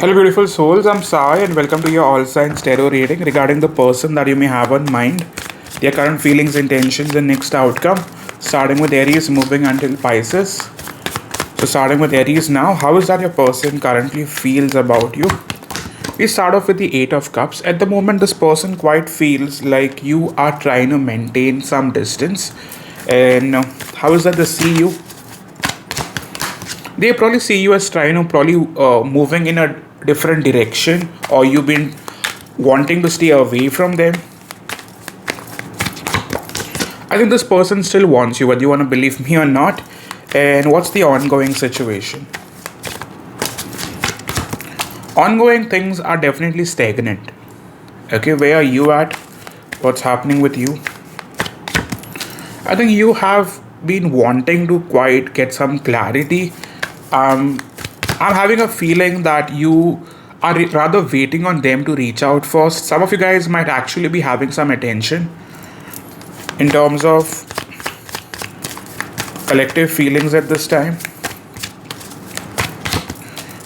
Hello, beautiful souls. I'm Sai, and welcome to your all signs tarot reading regarding the person that you may have on mind, their current feelings, intentions, and next outcome. Starting with Aries, moving until Pisces. So, starting with Aries now, how is that your person currently feels about you? We start off with the Eight of Cups. At the moment, this person quite feels like you are trying to maintain some distance. And how is that they see you? They probably see you as trying to probably moving in a different direction, or you've been wanting to stay away from them. I think this person still wants you, whether you want to believe me or not. And what's the ongoing situation? Ongoing things are definitely stagnant. Okay, where are you at? What's happening with you? I think you have been wanting to quite get some clarity. I'm having a feeling that you are rather waiting on them to reach out first. Some of you guys might actually be having some attention in terms of collective feelings at this time.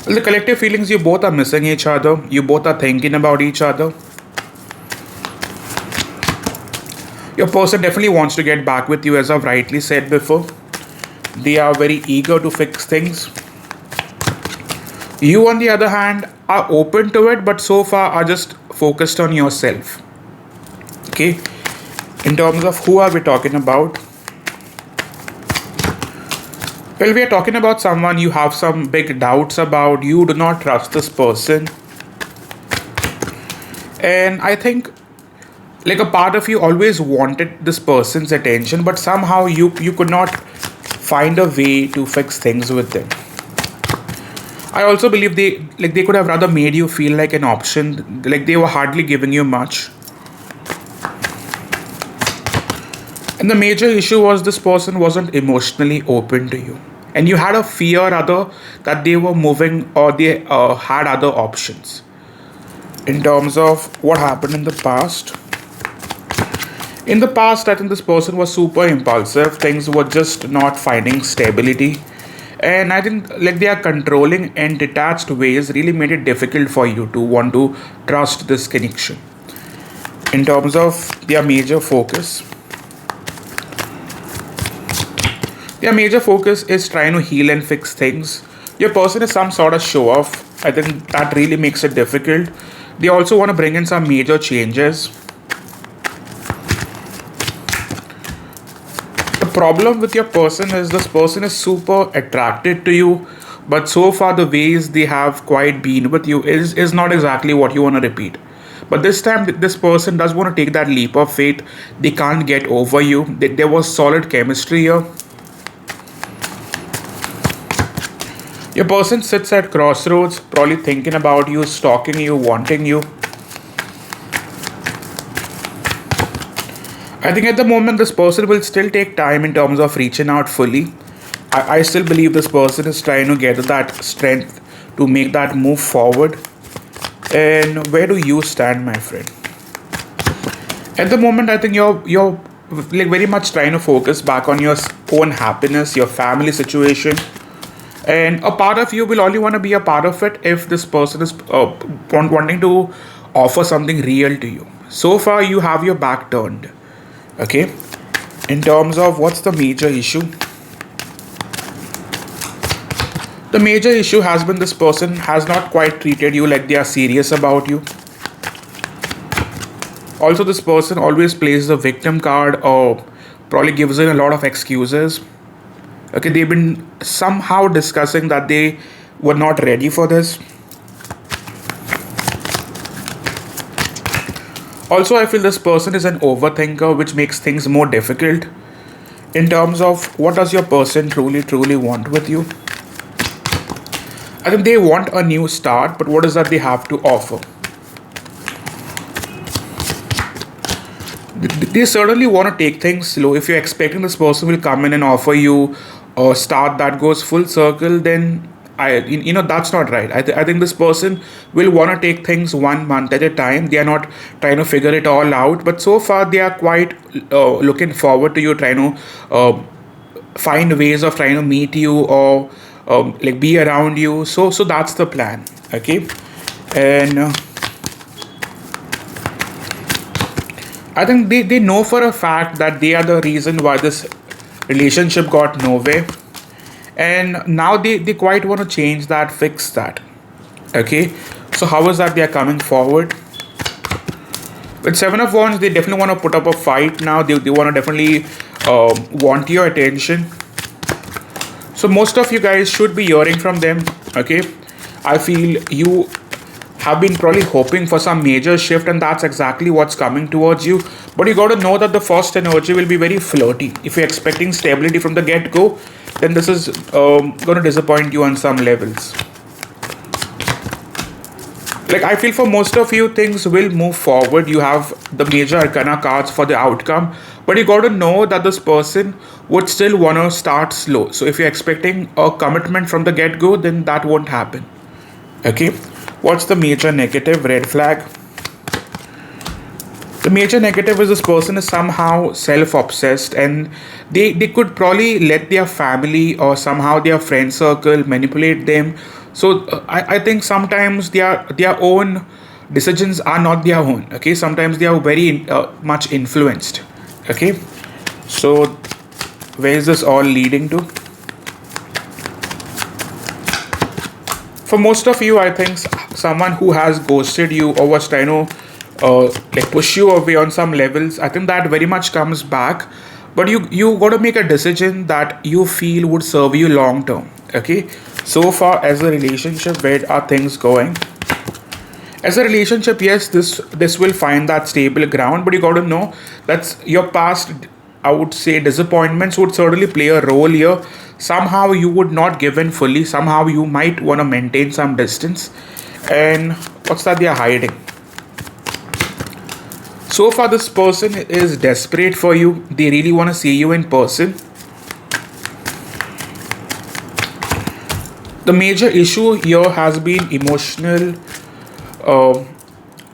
Well, the collective feelings, you both are missing each other. You both are thinking about each other. Your person definitely wants to get back with you, as I've rightly said before. They are very eager to fix things. You, on the other hand, are open to it, but so far are just focused on yourself. Okay? In terms of who are we talking about? Well, we are talking about someone you have some big doubts about. You do not trust this person. And I think like a part of you always wanted this person's attention, but somehow you could not find a way to fix things with them. I also believe they could have rather made you feel like an option, like they were hardly giving you much. And the major issue was this person wasn't emotionally open to you. And you had a fear other that they were moving, or they had other options. In terms of what happened in the past. In the past, I think this person was super impulsive. Things were just not finding stability. And I think like their controlling and detached ways really made it difficult for you to want to trust this connection. In terms of their major focus. Their major focus is trying to heal and fix things. Your person is some sort of show off. I think that really makes it difficult. They also want to bring in some major changes. The problem with your person is this person is super attracted to you, but so far the ways they have quite been with you is not exactly what you want to repeat. But this time this person does want to take that leap of faith. They can't get over you. There was solid chemistry here. Your person sits at crossroads, probably thinking about you, stalking you, wanting you. I think at the moment this person will still take time in terms of reaching out fully. I still believe this person is trying to get that strength to make that move forward. And where do you stand, my friend? At the moment, I think you're like very much trying to focus back on your own happiness, your family situation. And a part of you will only want to be a part of it if this person is wanting to offer something real to you. So far, you have your back turned. Okay, in terms of what's the major issue, the major issue has been this person has not quite treated you like they are serious about you. Also, this person always plays the victim card, or probably gives in a lot of excuses. Okay, they've been somehow discussing that they were not ready for this. Also, I feel this person is an overthinker, which makes things more difficult. In terms of what does your person truly want with you? I think they want a new start, but what is that they have to offer? They certainly want to take things slow. If you're expecting this person will come in and offer you a start that goes full circle, then that's not right. I think this person will want to take things 1 month at a time. They are not trying to figure it all out, but so far they are quite looking forward to you, trying to find ways of trying to meet you, or like be around you. So that's the plan. Okay. And I think they know for a fact that they are the reason why this relationship got nowhere. And now they quite want to change that, fix that. Okay. So how is that they are coming forward? With Seven of Wands, they definitely want to put up a fight now. They want to definitely want your attention. So most of you guys should be hearing from them. Okay. I feel you have been probably hoping for some major shift, and that's exactly what's coming towards you. But you got to know that the first energy will be very flirty. If you're expecting stability from the get-go, then this is going to disappoint you on some levels. Like, I feel for most of you, things will move forward. You have the major arcana cards for the outcome, but you got to know that this person would still want to start slow. So if you're expecting a commitment from the get-go, then that won't happen. Okay. What's the major negative, red flag? The major negative is this person is somehow self-obsessed, and they could probably let their family or somehow their friend circle manipulate them. So I think sometimes their own decisions are not their own. Okay, sometimes they are very much influenced. Okay, so where is this all leading to? For most of you, I think someone who has ghosted you or was trying to like push you away on some levels, I think that very much comes back. But you got to make a decision that you feel would serve you long term. Okay. So far as a relationship, where are things going? As a relationship, yes, this will find that stable ground, but you got to know that your past, I would say, disappointments would certainly play a role here. Somehow you would not give in fully. Somehow you might want to maintain some distance. And what's that they are hiding? So far, this person is desperate for you. They really want to see you in person. The major issue here has been emotional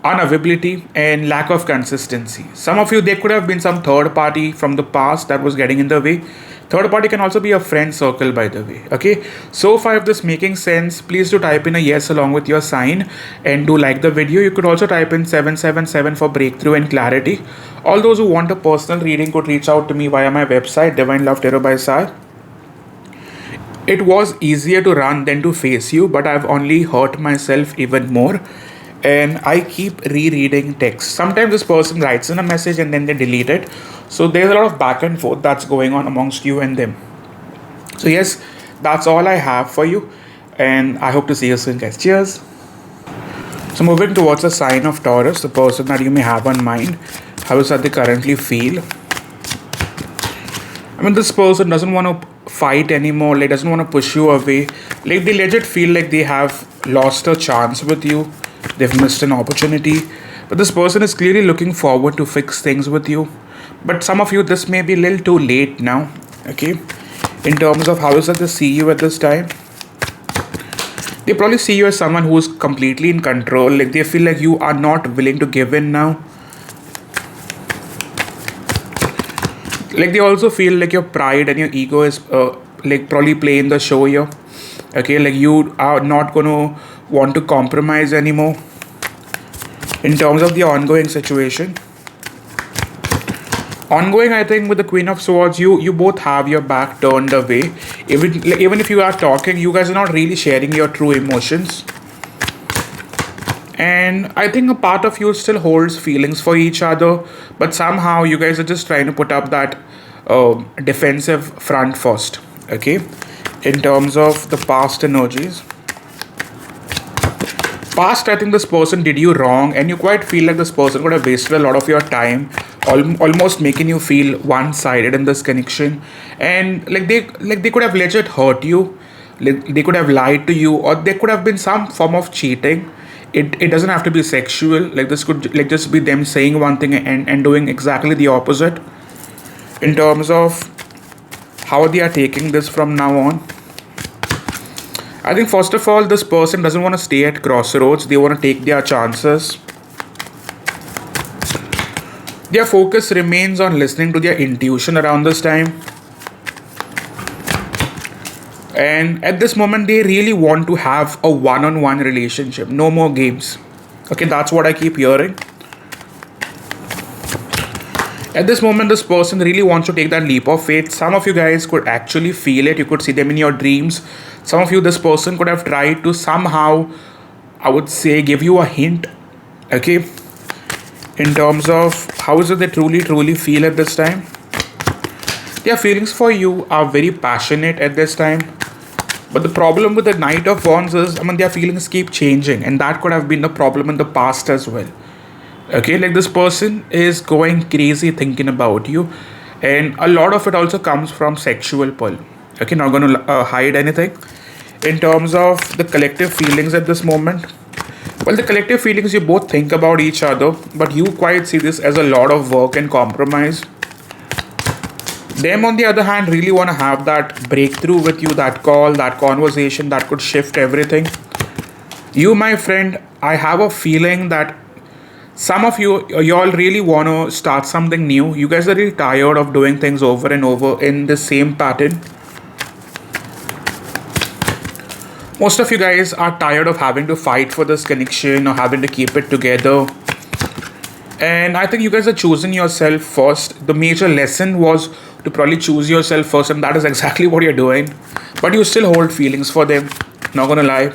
unavailability and lack of consistency. Some of you, there could have been some third party from the past that was getting in the way. Third party can also be a friend circle, by the way. Okay, so far, if this making sense, please do type in a yes along with your sign and do like the video. You could also type in 777 for breakthrough and clarity. All those who want a personal reading could reach out to me via my website, Divine Love Tarot by Sai. It was easier to run than to face you, but I've only hurt myself even more. And I keep rereading text. Sometimes this person writes in a message and then they delete it. So there's a lot of back and forth that's going on amongst you and them. So yes, that's all I have for you. And I hope to see you soon, guys. Cheers. So moving towards the sign of Taurus, the person that you may have on mind, how is that they currently feel? I mean, this person doesn't want to fight anymore, like doesn't want to push you away. Like they legit feel like they have lost a chance with you. They've missed an opportunity. But this person is clearly looking forward to fix things with you. But some of you, this may be a little too late now. Okay. In terms of how is that they see you at this time? They probably see you as someone who is completely in control. Like they feel like you are not willing to give in now. Like they also feel like your pride and your ego is like probably playing the show here. Okay, like you are not going to want to compromise anymore in terms of the ongoing situation. Ongoing, I think with the Queen of Swords, you both have your back turned away. Even if you are talking, you guys are not really sharing your true emotions. And I think a part of you still holds feelings for each other, but somehow you guys are just trying to put up that defensive front first. Okay, in terms of the past energies. Past, I think this person did you wrong, and you quite feel like this person could have wasted a lot of your time, almost making you feel one-sided in this connection. And they could have legit hurt you, like they could have lied to you, or there could have been some form of cheating. It doesn't have to be sexual. Like this could like just be them saying one thing and doing exactly the opposite. In terms of how they are taking this from now on, I think first of all, this person doesn't want to stay at crossroads. They want to take their chances. Their focus remains on listening to their intuition around this time. And at this moment, they really want to have a one-on-one relationship. No more games. Okay, that's what I keep hearing. At this moment, this person really wants to take that leap of faith. Some of you guys could actually feel it. You could see them in your dreams. Some of you, this person could have tried to somehow, I would say, give you a hint. Okay, in terms of how is it they truly feel at this time. Their feelings for you are very passionate at this time. But the problem with the Knight of Wands is, their feelings keep changing, and that could have been the problem in the past as well. Okay, like this person is going crazy thinking about you, and a lot of it also comes from sexual pull. Okay, not going to hide anything. In terms of the collective feelings at this moment, well, the collective feelings, you both think about each other, but you quite see this as a lot of work and compromise. Them, on the other hand, really want to have that breakthrough with you, that call, that conversation that could shift everything. You, my friend, I have a feeling that some of you all really want to start something new. You guys are really tired of doing things over and over in the same pattern. Most of you guys are tired of having to fight for this connection or having to keep it together. And I think you guys are choosing yourself first. The major lesson was to probably choose yourself first, and that is exactly what you're doing. But you still hold feelings for them, not gonna lie.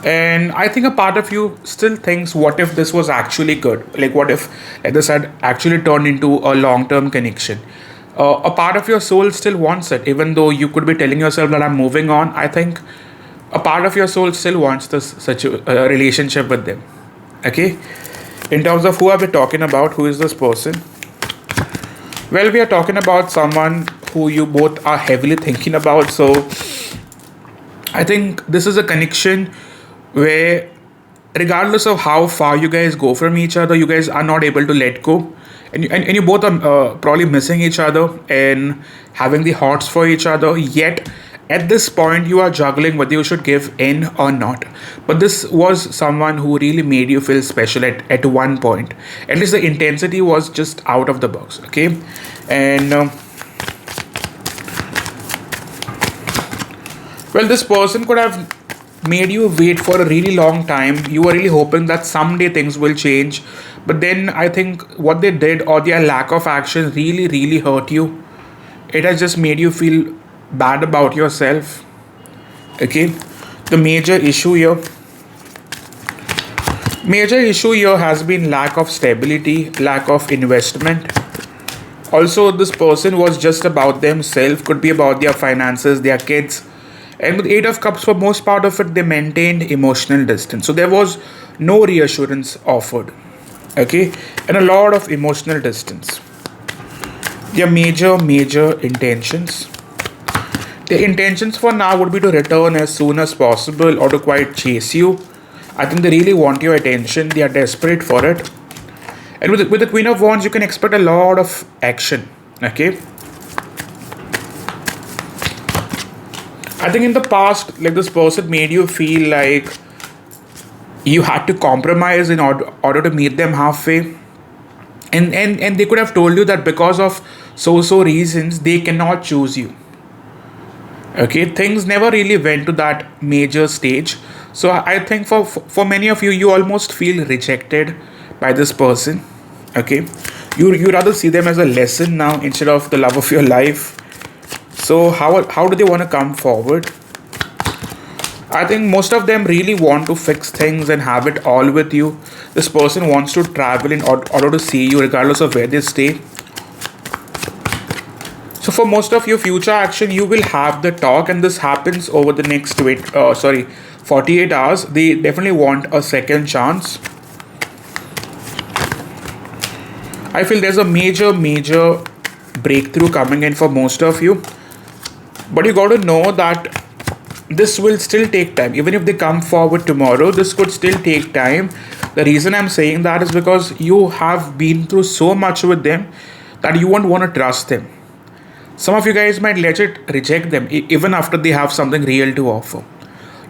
And I think a part of you still thinks, what if this was actually good? Like, what if, like this had actually turned into a long-term connection? A part of your soul still wants it, even though you could be telling yourself that I'm moving on. I think a part of your soul still wants such a relationship with them. Okay? In terms of who are we talking about, who is this person? Well, we are talking about someone who you both are heavily thinking about. So I think this is a connection where, regardless of how far you guys go from each other, you guys are not able to let go. And you both are probably missing each other and having the hots for each other. Yet, at this point, you are juggling whether you should give in or not. But this was someone who really made you feel special at one point. At least the intensity was just out of the box. Okay? And well, this person could have made you wait for a really long time. You were really hoping that someday things will change. But then I think what they did, or their lack of action, really hurt you. It has just made you feel bad about yourself. Okay? The major issue here has been lack of stability, lack of investment. Also, this person was just about themselves, could be about their finances, their kids. And with Eight of Cups, for most part of it, they maintained emotional distance. So there was no reassurance offered. Okay? And a lot of emotional distance. Their major intentions. Their intentions for now would be to return as soon as possible or to quite chase you. I think they really want your attention. They are desperate for it. And with the Queen of Wands, you can expect a lot of action. Okay? I think in the past, like this person made you feel like you had to compromise in order to meet them halfway. And they could have told you that because of so reasons, they cannot choose you. Okay, things never really went to that major stage. So I think for many of you, you almost feel rejected by this person. Okay, you rather see them as a lesson now instead of the love of your life. So how do they want to come forward? I think most of them really want to fix things and have it all with you. This person wants to travel in order to see you regardless of where they stay. So for most of your future action, you will have the talk, and this happens over the next 48 hours. They definitely want a second chance. I feel there's a major breakthrough coming in for most of you. But you got to know that this will still take time. Even if they come forward tomorrow, this could still take time. The reason I'm saying that is because you have been through so much with them that you won't want to trust them. Some of you guys might reject them even after they have something real to offer.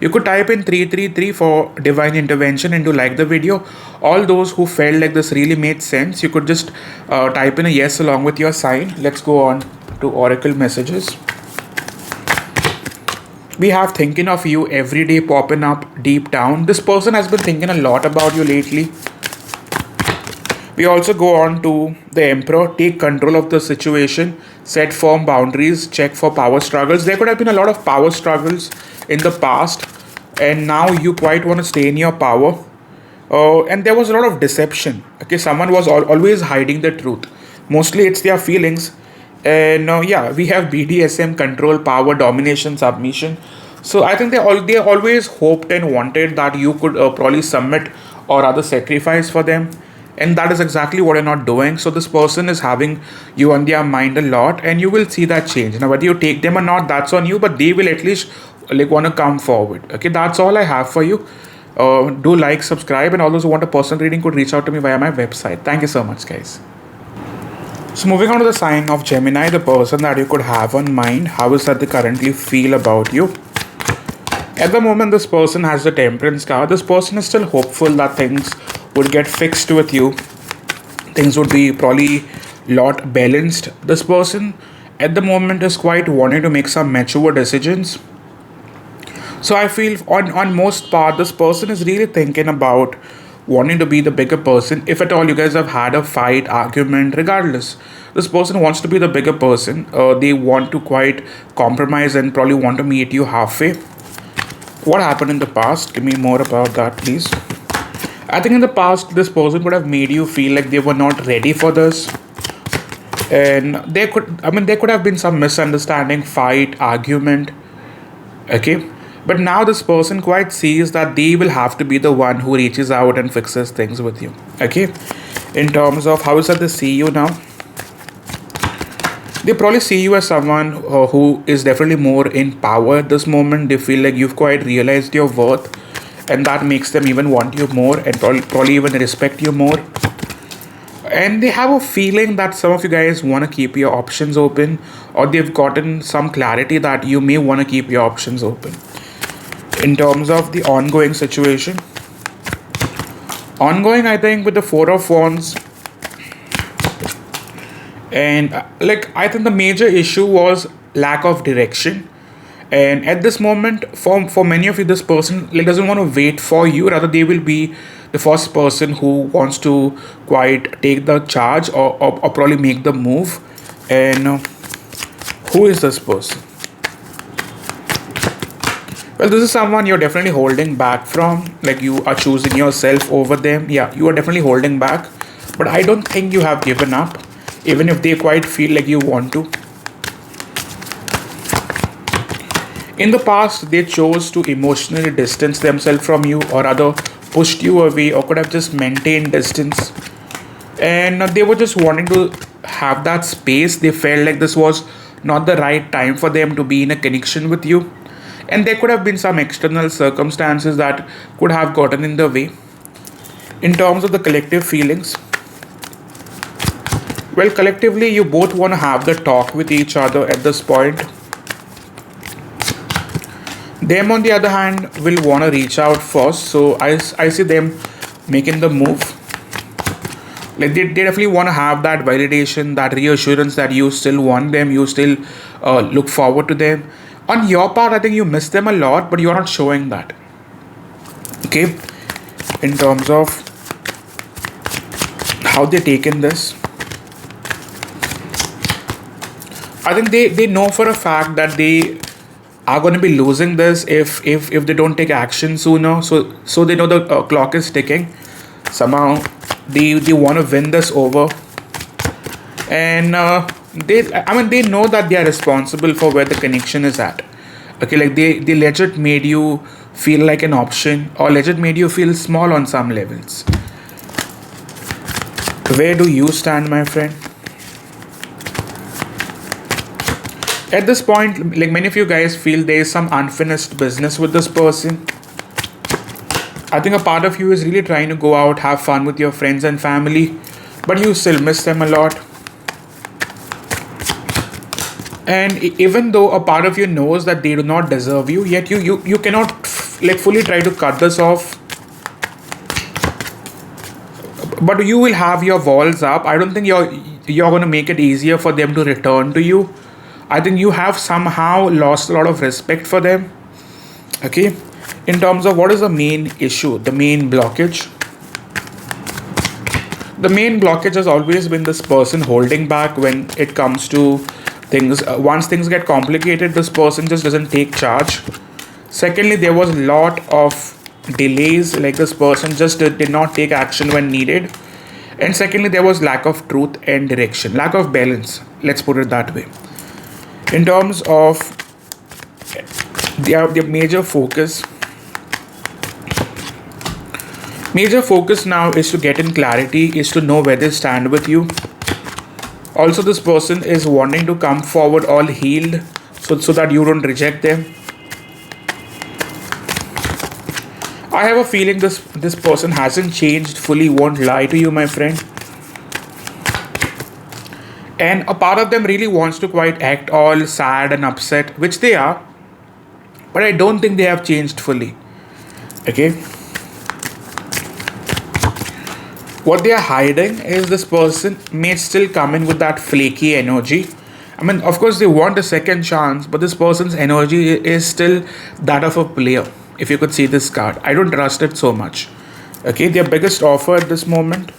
You could type in 333 for divine intervention and to like the video. All those who felt like this really made sense, you could just type in a yes along with your sign. Let's go on to oracle messages. We have thinking of you every day popping up deep down. This person has been thinking a lot about you lately. We also go on to the Emperor. Take control of the situation, set firm boundaries, check for power struggles. There could have been a lot of power struggles in the past, and now you quite want to stay in your power. And there was a lot of deception. Okay, someone was always hiding the truth. Mostly it's their feelings. And yeah, we have BDSM, control, power, domination, submission. So I think they always hoped and wanted that you could probably submit or rather sacrifice for them, and that is exactly what you're not doing. So this person is having you on their mind a lot, and you will see that change. Now whether you take them or not, that's on you, but they will at least like want to come forward. Okay, that's all I have for you. Do like, subscribe, and all those who want a personal reading could reach out to me via my website. Thank you so much, guys. So moving on to the sign of Gemini, the person that you could have on mind, how is that they currently feel about you? At the moment, this person has the Temperance card. This person is still hopeful that things would get fixed with you. Things would be probably lot balanced. This person at the moment is quite wanting to make some mature decisions. So I feel on most part, this person is really thinking about wanting to be the bigger person. If at all you guys have had a fight, argument, regardless, this person wants to be the bigger person. They want to quite compromise and probably want to meet you halfway. What happened in the past? Give me more about that, please. I think in the past, this person would have made you feel like they were not ready for this. And there could have been some misunderstanding, fight, argument. Okay. But now this person quite sees that they will have to be the one who reaches out and fixes things with you. Okay. In terms of how is that they see you now? They probably see you as someone who is definitely more in power at this moment. They feel like you've quite realized your worth, and that makes them even want you more and probably even respect you more. And they have a feeling that some of you guys want to keep your options open, or they've gotten some clarity that you may want to keep your options open. In terms of the ongoing situation, I think with the Four of Wands, and I think the major issue was lack of direction. And at this moment, for many of you, this person doesn't want to wait for you. Rather, they will be the first person who wants to quite take the charge, or probably make the move. And who is this person? Well, this is someone you're definitely holding back from. Like, you are choosing yourself over them. Yeah, you are definitely holding back. But I don't think you have given up, even if they quite feel like you want to. In the past, they chose to emotionally distance themselves from you, or rather pushed you away, or could have just maintained distance. And they were just wanting to have that space. They felt like this was not the right time for them to be in a connection with you. And there could have been some external circumstances that could have gotten in the way. In terms of the collective feelings, well, collectively, you both want to have the talk with each other at this point. Them, on the other hand, will want to reach out first. So I see them making the move. Like, they definitely want to have that validation, that reassurance that you still want them, you still look forward to them. On your part, I think you miss them a lot, but you're not showing that. Okay? In terms of how they taken this, I think they know for a fact that they are going to be losing this if they don't take action sooner. So they know the clock is ticking. Somehow they want to win this over, and they know that they are responsible for where the connection is at. Okay, like they legit made you feel like an option, or legit made you feel small on some levels. Where do you stand, my friend? At this point, like, many of you guys feel there is some unfinished business with this person. I think a part of you is really trying to go out, have fun with your friends and family, but you still miss them a lot. And even though a part of you knows that they do not deserve you, yet you cannot fully try to cut this off. But you will have your walls up. I don't think you're going to make it easier for them to return to you. I think you have somehow lost a lot of respect for them. Okay, in terms of what is the main issue, the main blockage. The main blockage has always been this person holding back when it comes to things. Once things get complicated, this person just doesn't take charge. Secondly, there was a lot of delays, like this person just did not take action when needed. And secondly, there was lack of truth and direction, lack of balance, let's put it that way. In terms of their major focus now is to get in clarity, is to know where they stand with you. Also, this person is wanting to come forward all healed, so that you don't reject them. I have a feeling this person hasn't changed fully, won't lie to you, my friend. And a part of them really wants to quite act all sad and upset, which they are. But I don't think they have changed fully. Okay. What they are hiding is this person may still come in with that flaky energy. I mean, of course, they want a second chance, but this person's energy is still that of a player. If you could see this card, I don't trust it so much. Okay, their biggest offer at this moment.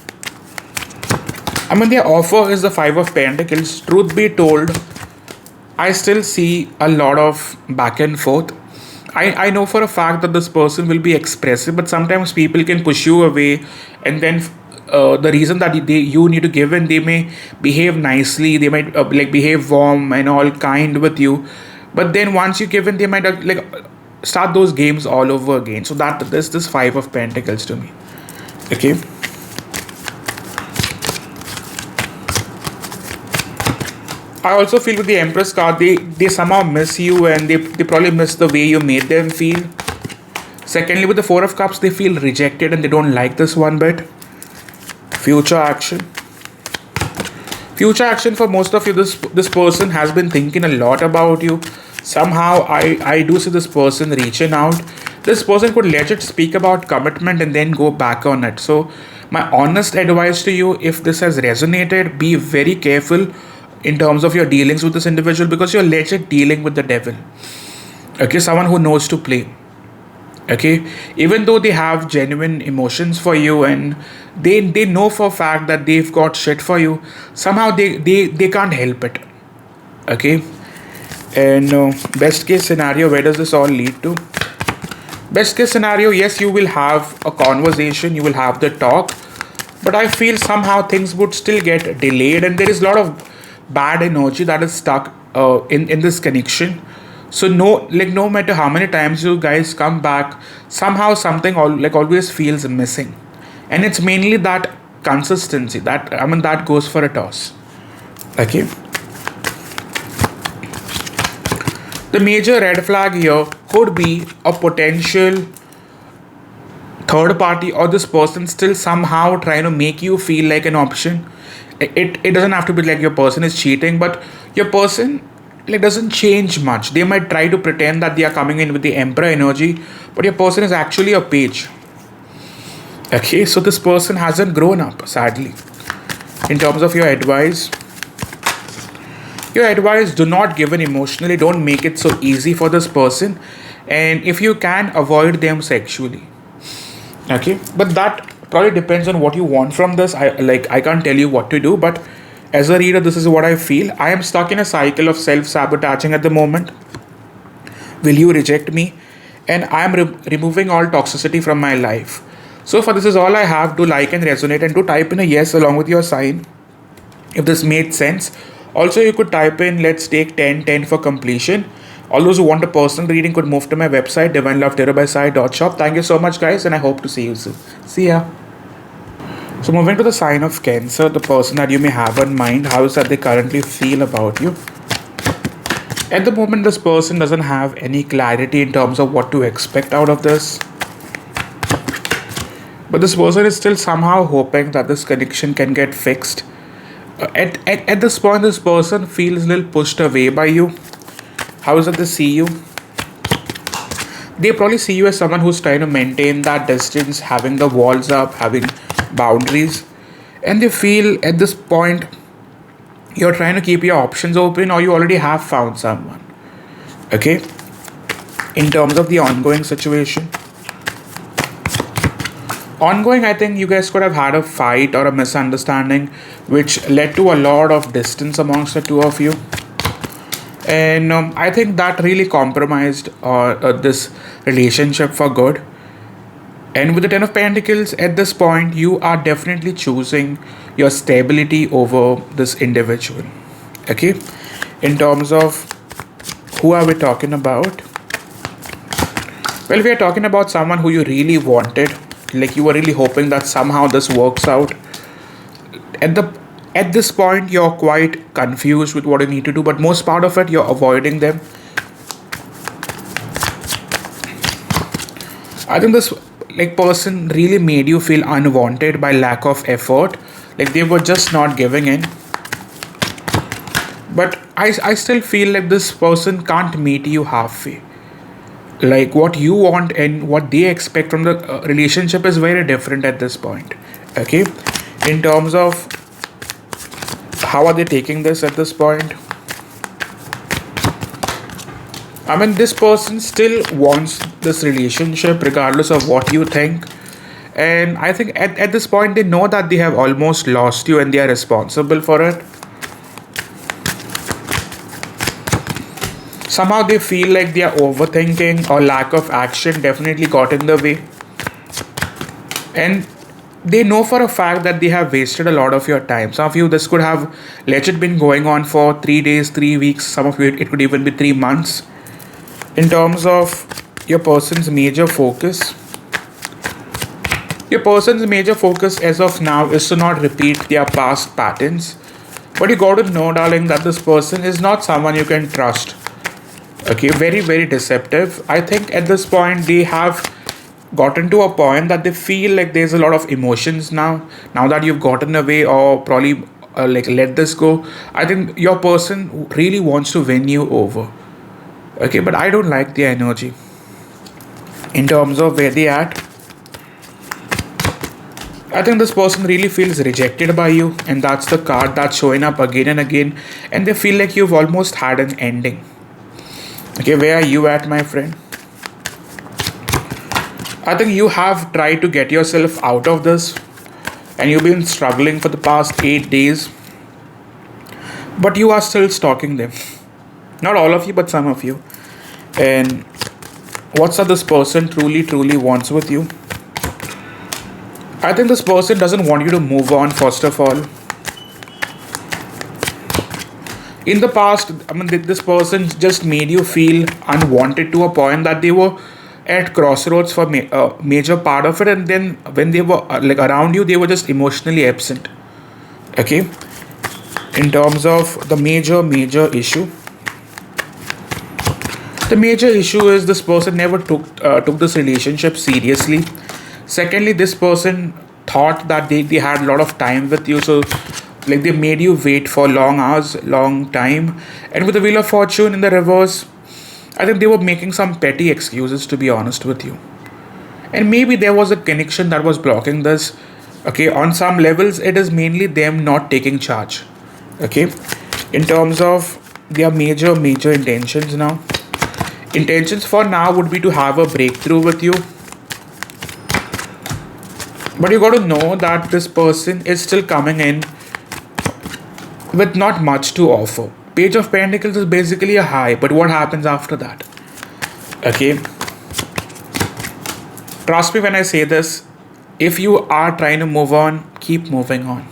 I mean, their offer is the Five of Pentacles. Truth be told, I still see a lot of back and forth. I know for a fact that this person will be expressive, but sometimes people can push you away, and then the reason that you need to give in, they may behave nicely, they might behave warm and all kind with you, but then once you give in, they might start those games all over again. So that this Five of Pentacles to me. Okay. I also feel with the Empress card, they somehow miss you, and they probably miss the way you made them feel. Secondly, with the Four of Cups, they feel rejected and they don't like this one bit. Future action. Future action for most of you, this person has been thinking a lot about you. Somehow I do see this person reaching out. This person could legit speak about commitment and then go back on it. So my honest advice to you, if this has resonated, be very careful in terms of your dealings with this individual, because you're legit dealing with the devil. Okay, someone who knows to play. Okay, even though they have genuine emotions for you and they know for a fact that they've got shit for you, somehow they can't help it. Okay. And best case scenario, where does this all lead to? Best case scenario, yes, you will have a conversation, you will have the talk, but I feel somehow things would still get delayed, and there is a lot of bad energy that is stuck in this connection. So no matter how many times you guys come back, somehow something always feels missing, and it's mainly that consistency that goes for a toss. Okay. The major red flag here could be a potential third party, or this person still somehow trying to make you feel like an option. It doesn't have to be like your person is cheating, but your person doesn't change much. They might try to pretend that they are coming in with the Emperor energy, but your person is actually a page. Okay, so this person hasn't grown up, sadly. In terms of your advice, do not give in emotionally. Don't make it so easy for this person, and if you can, avoid them sexually. Okay, but that probably depends on what you want from this. I can't tell you what to do, but as a reader, this is what I feel. I am stuck in a cycle of self-sabotaging at the moment. Will you reject me? And I am removing all toxicity from my life. So for this is all I have. Do like and resonate, and do type in a yes along with your sign if this made sense. Also, you could type in let's take 10 for completion. All those who want a personal reading could move to my website, divinelovetarotbysai.shop. Thank you so much, guys, and I hope to see you soon. See ya. So moving to the sign of Cancer, the person that you may have in mind, how is that they currently feel about you? At the moment, this person doesn't have any clarity in terms of what to expect out of this. But this person is still somehow hoping that this connection can get fixed. At this point, this person feels a little pushed away by you. How is it they see you? They probably see you as someone who's trying to maintain that distance, having the walls up, having boundaries, and they feel at this point you're trying to keep your options open, or you already have found someone. Okay, In terms of the ongoing situation, ongoing, I think you guys could have had a fight or a misunderstanding which led to a lot of distance amongst the two of you. And I think that really compromised this relationship for good. And with the Ten of Pentacles, at this point, you are definitely choosing your stability over this individual. Okay? In terms of who are we talking about? Well, we are talking about someone who you really wanted. Like you were really hoping that somehow this works out. At this point, you're quite confused with what you need to do, but most part of it, you're avoiding them. I think this person really made you feel unwanted by lack of effort. Like they were just not giving in. But I still feel like this person can't meet you halfway. Like what you want and what they expect from the relationship is very different at this point. Okay? In terms of how are they taking this at this point? I mean, this person still wants this relationship regardless of what you think. And I think at this point, they know that they have almost lost you and they are responsible for it. Somehow they feel like their overthinking or lack of action definitely got in the way. And they know for a fact that they have wasted a lot of your time. Some of you, this could have legit been going on for 3 days, 3 weeks. Some of you, it could even be 3 months. In terms of your person's major focus, as of now is to not repeat their past patterns. But you got to know, darling, that this person is not someone you can trust. Okay, very, very deceptive. I think at this point, they have gotten to a point that they feel like there's a lot of emotions now that you've gotten away or probably let this go. I think your person really wants to win you over. Okay, but I don't like the energy. In terms of where they at, I think this person really feels rejected by you, and that's the card that's showing up again and again, and they feel like you've almost had an ending. Okay, where are you at, my friend? I think you have tried to get yourself out of this and you've been struggling for the past 8 days, but you are still stalking them. Not all of you, but some of you. And what's that this person truly wants with you? I think this person doesn't want you to move on, first of all. In the past, I mean, this person just made you feel unwanted to a point that they were at crossroads for a major part of it, and then when they were around you, they were just emotionally absent. Okay? In terms of the major issue, the major issue is this person never took this relationship seriously. Secondly, this person thought that they had a lot of time with you, so they made you wait for long hours, long time. And with the Wheel of Fortune in the reverse, I think they were making some petty excuses, to be honest with you. And maybe there was a connection that was blocking this. Okay, on some levels, it is mainly them not taking charge. Okay, in terms of their major intentions now. Intentions for now would be to have a breakthrough with you. But you got to know that this person is still coming in with not much to offer. Page of Pentacles is basically a high, but what happens after that? Okay. Trust me when I say this. If you are trying to move on, keep moving on.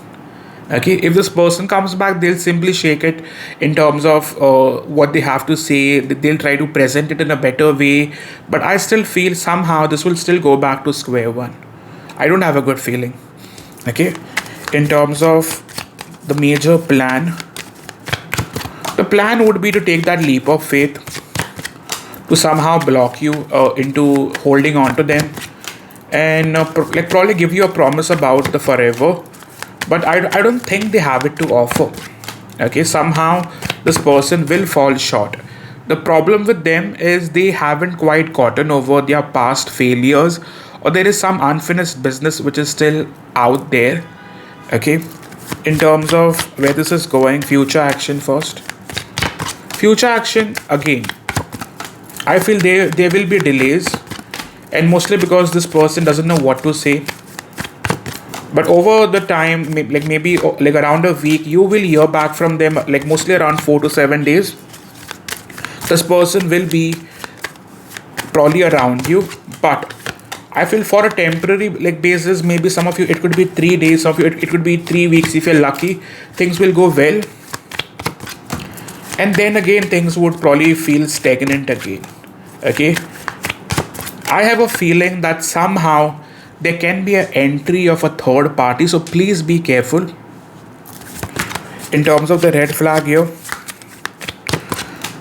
Okay. If this person comes back, they'll simply shake it in terms of what they have to say. They'll try to present it in a better way. But I still feel somehow this will still go back to square one. I don't have a good feeling. Okay. In terms of the major plan, the plan would be to take that leap of faith to somehow block you into holding on to them and probably give you a promise about the forever. But I don't think they have it to offer. Okay, somehow this person will fall short. The problem with them is they haven't quite gotten over their past failures, or there is some unfinished business which is still out there. Okay, in terms of where this is going, future action first. Future action, again, I feel there will be delays, and mostly because this person doesn't know what to say. But over the time, like maybe like around a week, you will hear back from them, like mostly around 4 to 7 days. This person will be probably around you, but I feel for a temporary like basis, maybe some of you it could be 3 days, of you it could be 3 weeks if you're lucky. Things will go well, and then again things would probably feel stagnant again. Okay, I have a feeling that somehow there can be an entry of a third party, so please be careful. In terms of the red flag here,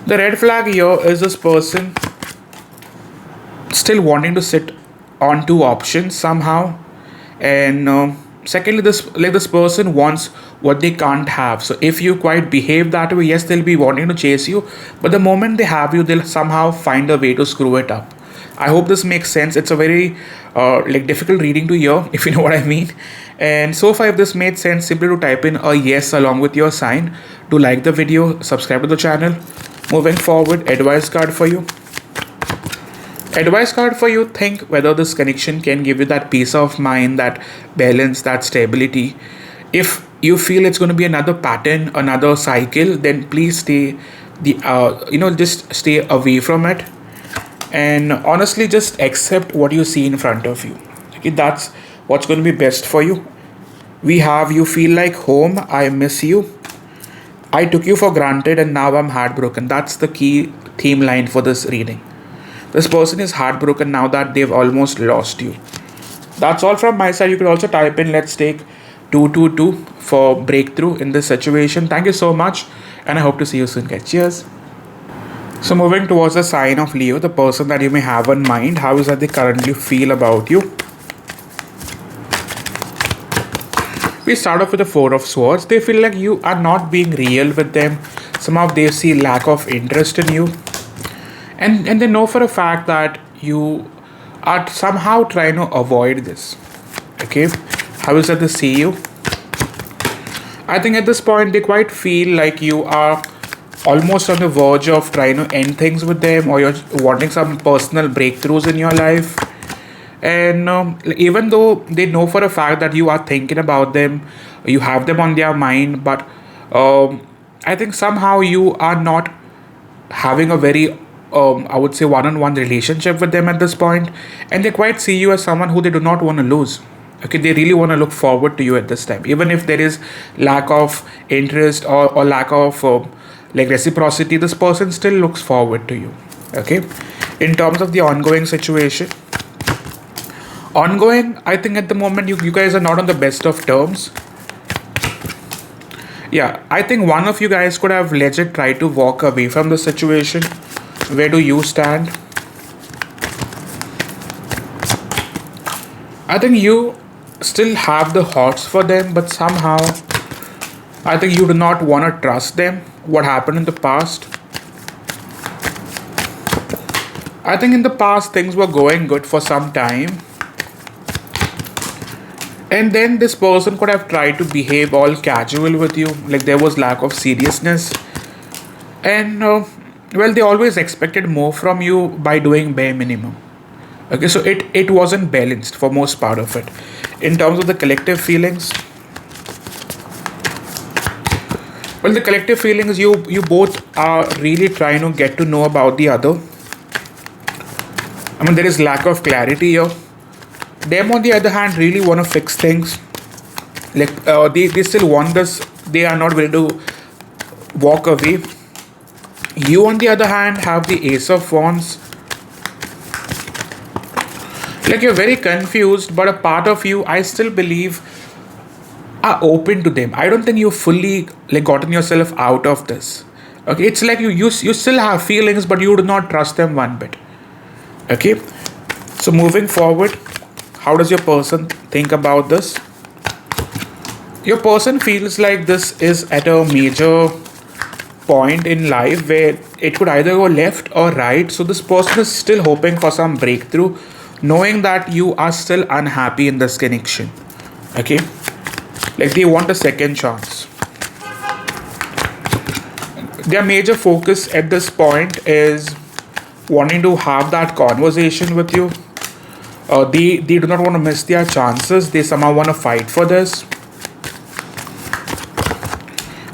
the red flag here is this person still wanting to sit on two options somehow, and secondly, this person wants what they can't have. So if you quite behave that way, yes, they'll be wanting to chase you, but the moment they have you, they'll somehow find a way to screw it up. I hope this makes sense. It's a very like difficult reading to hear, if you know what I mean. And so far, if this made sense, simply to type in a yes along with your sign. Do like the video, subscribe to the channel. Moving forward, advice card for you. Advice card for you: think whether this connection can give you that peace of mind, that balance, that stability. If you feel it's going to be another pattern, another cycle, then please stay just stay away from it, and honestly just accept what you see in front of you. Okay, that's what's going to be best for you. We have you feel like home, I miss you, I took you for granted, and now I'm heartbroken. That's the key theme line for this reading. This person is heartbroken now that they've almost lost you. That's all from my side. You could also type in let's take 222 for breakthrough in this situation. Thank you so much, and I hope to see you soon, guys. Cheers. So moving towards the sign of Leo, the person that you may have in mind, how is that they currently feel about you? We start off with the Four of Swords. They feel like you are not being real with them. Somehow they see lack of interest in you. And they know for a fact that you are somehow trying to avoid this. Okay? How is that they see you? I think at this point they quite feel like you are almost on the verge of trying to end things with them, or you're wanting some personal breakthroughs in your life. And even though they know for a fact that you are thinking about them, you have them on their mind, but I think somehow you are not having a very I would say one-on-one relationship with them at this point, and they quite see you as someone who they do not want to lose. Okay, they really want to look forward to you at this time, even if there is lack of interest or lack of like reciprocity. This person still looks forward to you. Okay, in terms of the ongoing situation, I think at the moment you guys are not on the best of terms. Yeah, I think one of you guys could have legit tried to walk away from the situation. Where do you stand? I think you still have the hots for them, but somehow I think you do not want to trust them. What happened in the past? I think in the past things were going good for some time, and then this person could have tried to behave all casual with you, like there was lack of seriousness, and well, they always expected more from you by doing bare minimum. Okay, so it wasn't balanced for most part of it. In terms of the collective feelings, well, the collective feelings, you both are really trying to get to know about the other. I mean, there is lack of clarity here. Them, on the other hand, really want to fix things. Like they still want this. They are not ready to walk away. You, on the other hand, have the Ace of Wands. Like you're very confused, but a part of you, I still believe, are open to them. I don't think you fully like gotten yourself out of this. Okay, it's like you still have feelings, but you do not trust them one bit. Okay, so moving forward, how does your person think about this? Your person feels like this is at a major point in life where it could either go left or right. So this person is still hoping for some breakthrough, knowing that you are still unhappy in this connection. Okay, like they want a second chance. Their major focus at this point is wanting to have that conversation with you. They do not want to miss their chances. They somehow want to fight for this.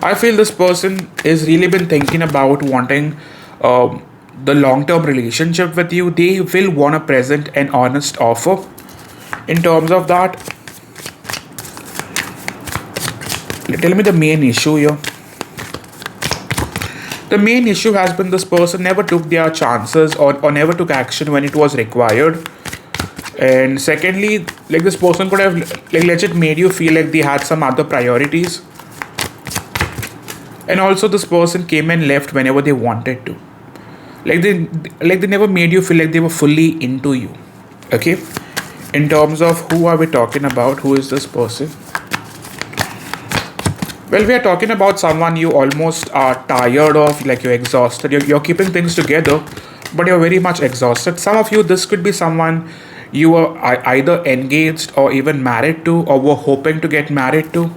I feel this person is really been thinking about wanting the long-term relationship with you. They will want to present an honest offer. In terms of that, tell me the main issue here. The main issue has been this person never took their chances or never took action when it was required. And secondly, like this person could have like legit made you feel like they had some other priorities. And also this person came and left whenever they wanted to. They never made you feel like they were fully into you. Okay? In terms of who are we talking about? Who is this person? Well, we are talking about someone you almost are tired of, like you're exhausted. You're keeping things together, but you're very much exhausted. Some of you, this could be someone you were either engaged or even married to, or were hoping to get married to.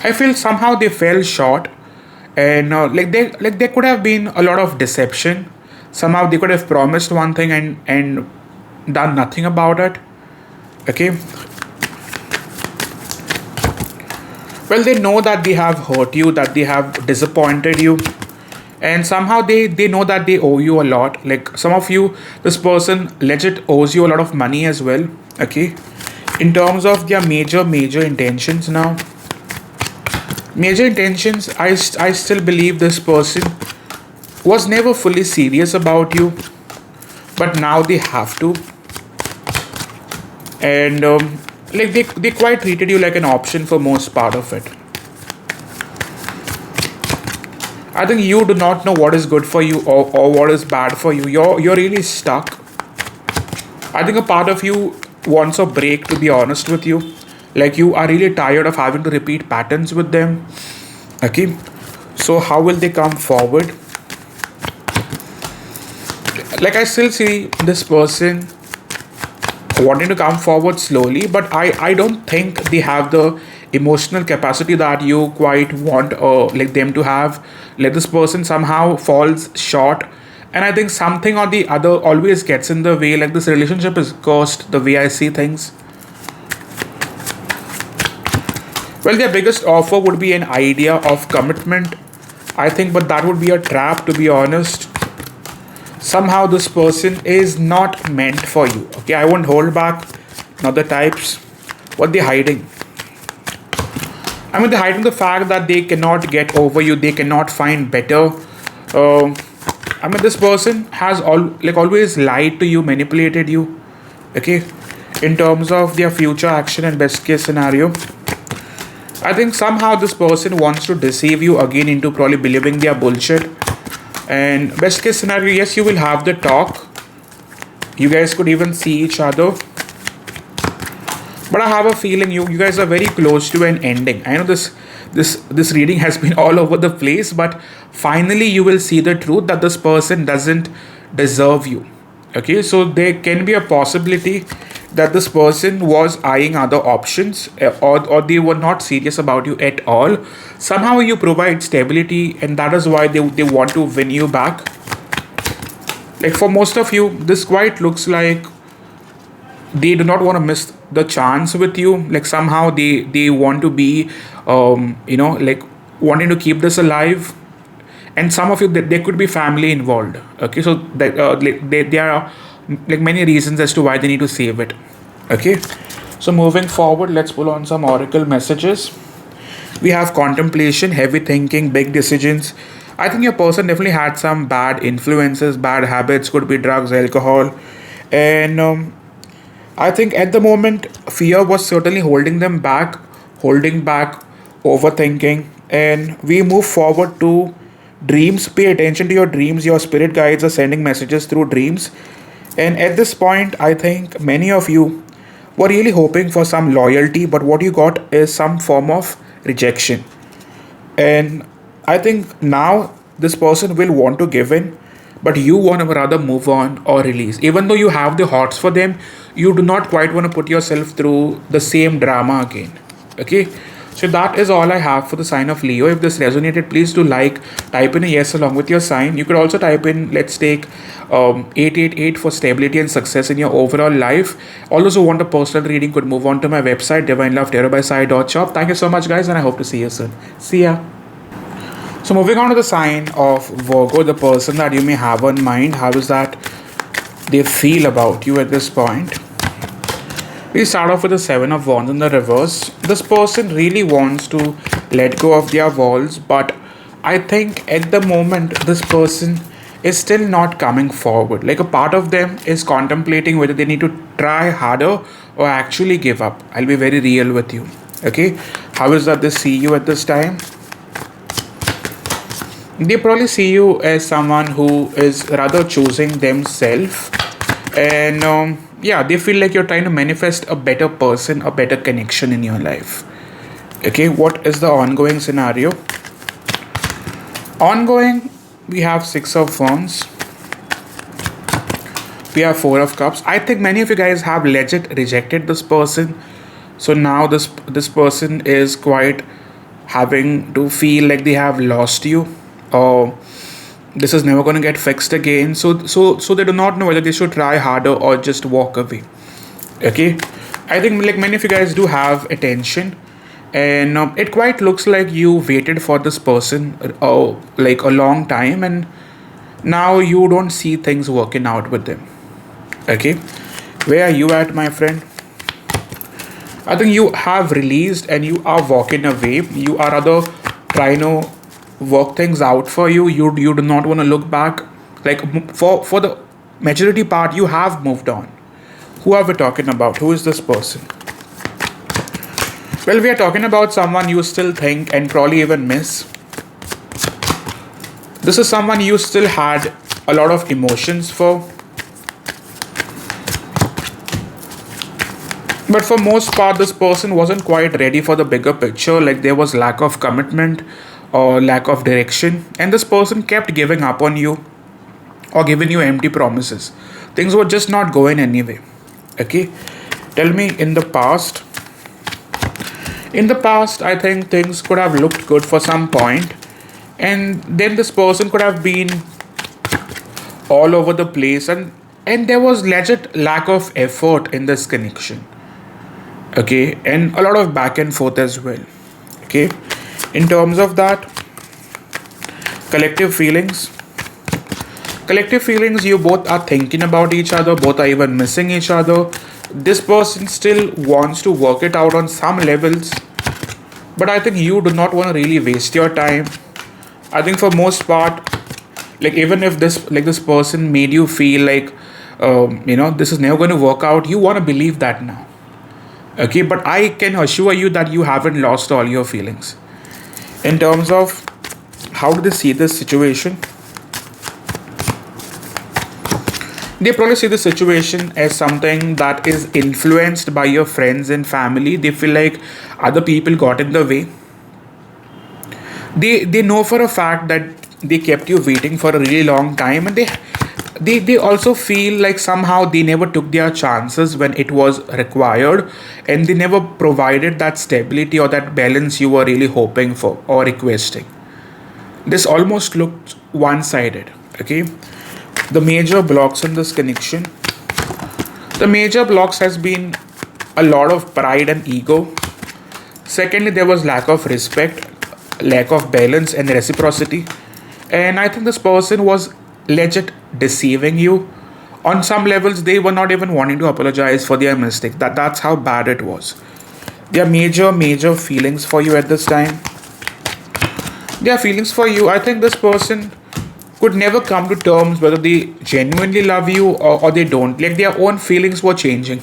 I feel somehow they fell short, and there could have been a lot of deception. Somehow they could have promised one thing and done nothing about it. Okay. Well, they know that they have hurt you, that they have disappointed you, and somehow they know that they owe you a lot. Like some of you, this person legit owes you a lot of money as well. Okay. In terms of their major intentions now. Major intentions, I still believe this person was never fully serious about you, but now they have to. And they quite treated you like an option for most part of it. I think you do not know what is good for you or what is bad for you. You're really stuck. I think a part of you wants a break, to be honest with you. Like you are really tired of having to repeat patterns with them. Okay. So how will they come forward? Like I still see this person wanting to come forward slowly, but I don't think they have the emotional capacity that you quite want like them to have. Like this person somehow falls short, and I think something or the other always gets in the way. Like this relationship is cursed, the way I see things. Well, their biggest offer would be an idea of commitment, I think, but that would be a trap, to be honest. Somehow this person is not meant for you. Okay, I won't hold back. Now the types, what they're hiding. I mean, they're hiding the fact that they cannot get over you. They cannot find better. I mean, this person has always lied to you, manipulated you. Okay, in terms of their future action and best case scenario. I think somehow this person wants to deceive you again into probably believing their bullshit. And best case scenario, yes, you will have the talk. You guys could even see each other. But I have a feeling you guys are very close to an ending. I know this reading has been all over the place, but finally you will see the truth that this person doesn't deserve you. Okay, so there can be a possibility that this person was eyeing other options, or they were not serious about you at all. Somehow you provide stability, and that is why they want to win you back. Like for most of you, this quite looks like they do not want to miss the chance with you. Like somehow they want to be like wanting to keep this alive. And some of you, there could be family involved. Okay, so there are like many reasons as to why they need to save it. Okay, so moving forward, let's pull on some oracle messages. We have contemplation, heavy thinking, big decisions. I think your person definitely had some bad influences, bad habits, could be drugs, alcohol. And I think at the moment, fear was certainly holding back, overthinking. And we move forward to dreams. Pay attention to your dreams. Your spirit guides are sending messages through dreams. And at this point, I think many of you were really hoping for some loyalty, but what you got is some form of rejection. And I think now this person will want to give in, but you want to rather move on or release. Even though you have the hearts for them, you do not quite want to put yourself through the same drama again. Okay, So that is all I have for the sign of Leo. If this resonated, please do like, type in a yes along with your sign. You could also type in, let's take 888 for stability and success in your overall life. All those who want a personal reading could move on to my website, divinelovetarotbysai.shop. Thank you so much, guys, and I hope to see you soon. See ya. So moving on to the sign of Virgo, the person that you may have on mind, how is that they feel about you at this point? We start off with the Seven of Wands in the reverse. This person really wants to let go of their walls, but I think at the moment this person is still not coming forward. Like a part of them is contemplating whether they need to try harder or actually give up. I'll be very real with you. Okay, how is that they see you at this time? They probably see you as someone who is rather choosing themselves, and yeah, they feel like you're trying to manifest a better person, a better connection in your life. Okay, what is the ongoing scenario? Ongoing, we have Six of Wands, we have Four of Cups. I think many of you guys have legit rejected this person, so now this person is quite having to feel like they have lost you, or this is never going to get fixed again. So they do not know whether they should try harder or just walk away. Okay, I think like many of you guys do have attention, and it quite looks like you waited for this person like a long time, and now you don't see things working out with them. Okay, where are you at, my friend? I think you have released and you are walking away. You are rather trying to work things out for you. You do not want to look back. Like for the majority part, you have moved on. Who are we talking about? Who is this person? Well, we are talking about someone you still think and probably even miss. This is someone you still had a lot of emotions for. But for most part, this person wasn't quite ready for the bigger picture. Like there was lack of commitment or lack of direction, and this person kept giving up on you or giving you empty promises. Things were just not going anyway. Okay, tell me, in the past, I think things could have looked good for some point, and then this person could have been all over the place, and there was legit lack of effort in this connection. Okay, and a lot of back and forth as well. Okay, in terms of that, collective feelings, you both are thinking about each other, both are even missing each other. This person still wants to work it out on some levels, but I think you do not want to really waste your time. I think for most part, like even if this person made you feel like this is never going to work out, you want to believe that now. Okay, but I can assure you that you haven't lost all your feelings. In terms of how do they see this situation? They probably see the situation as something that is influenced by your friends and family. They feel like other people got in the way. They know for a fact that they kept you waiting for a really long time, and they also feel like somehow they never took their chances when it was required, and they never provided that stability or that balance you were really hoping for or requesting. This almost looked one-sided. Okay, the major blocks in this connection, the major blocks has been a lot of pride and ego. Secondly, there was lack of respect, lack of balance and reciprocity, and I think this person was legit deceiving you. On some levels, they were not even wanting to apologize for their mistake. That's how bad it was. There are major feelings for you at this time. There are feelings for you. I think this person could never come to terms whether they genuinely love you or they don't. Like their own feelings were changing.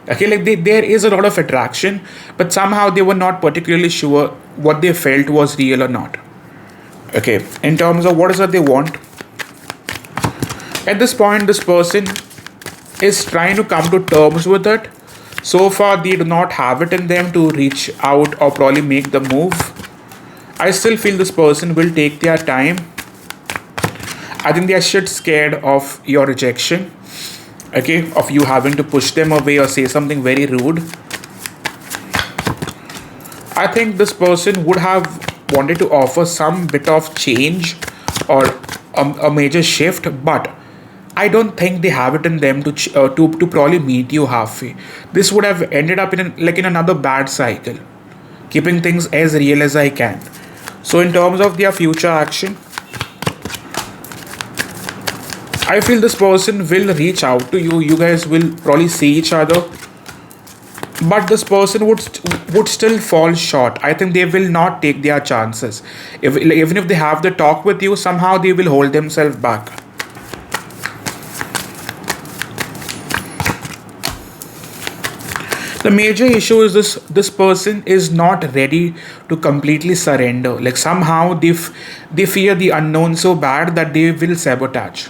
Okay, like there is a lot of attraction, but somehow they were not particularly sure what they felt was real or not. Okay, in terms of what is it they want, at this point, this person is trying to come to terms with it. So far, they do not have it in them to reach out or probably make the move. I still feel this person will take their time. I think they are shit scared of your rejection. Okay, of you having to push them away or say something very rude. I think this person would have wanted to offer some bit of change or a major shift, but I don't think they have it in them to probably meet you halfway. This would have ended up in another bad cycle, keeping things as real as I can. So in terms of their future action, I feel this person will reach out to you. You guys will probably see each other, but this person would still fall short. I think they will not take their chances. Even if they have the talk with you, somehow they will hold themselves back. The major issue is this person is not ready to completely surrender. Like somehow they fear the unknown so bad that they will sabotage.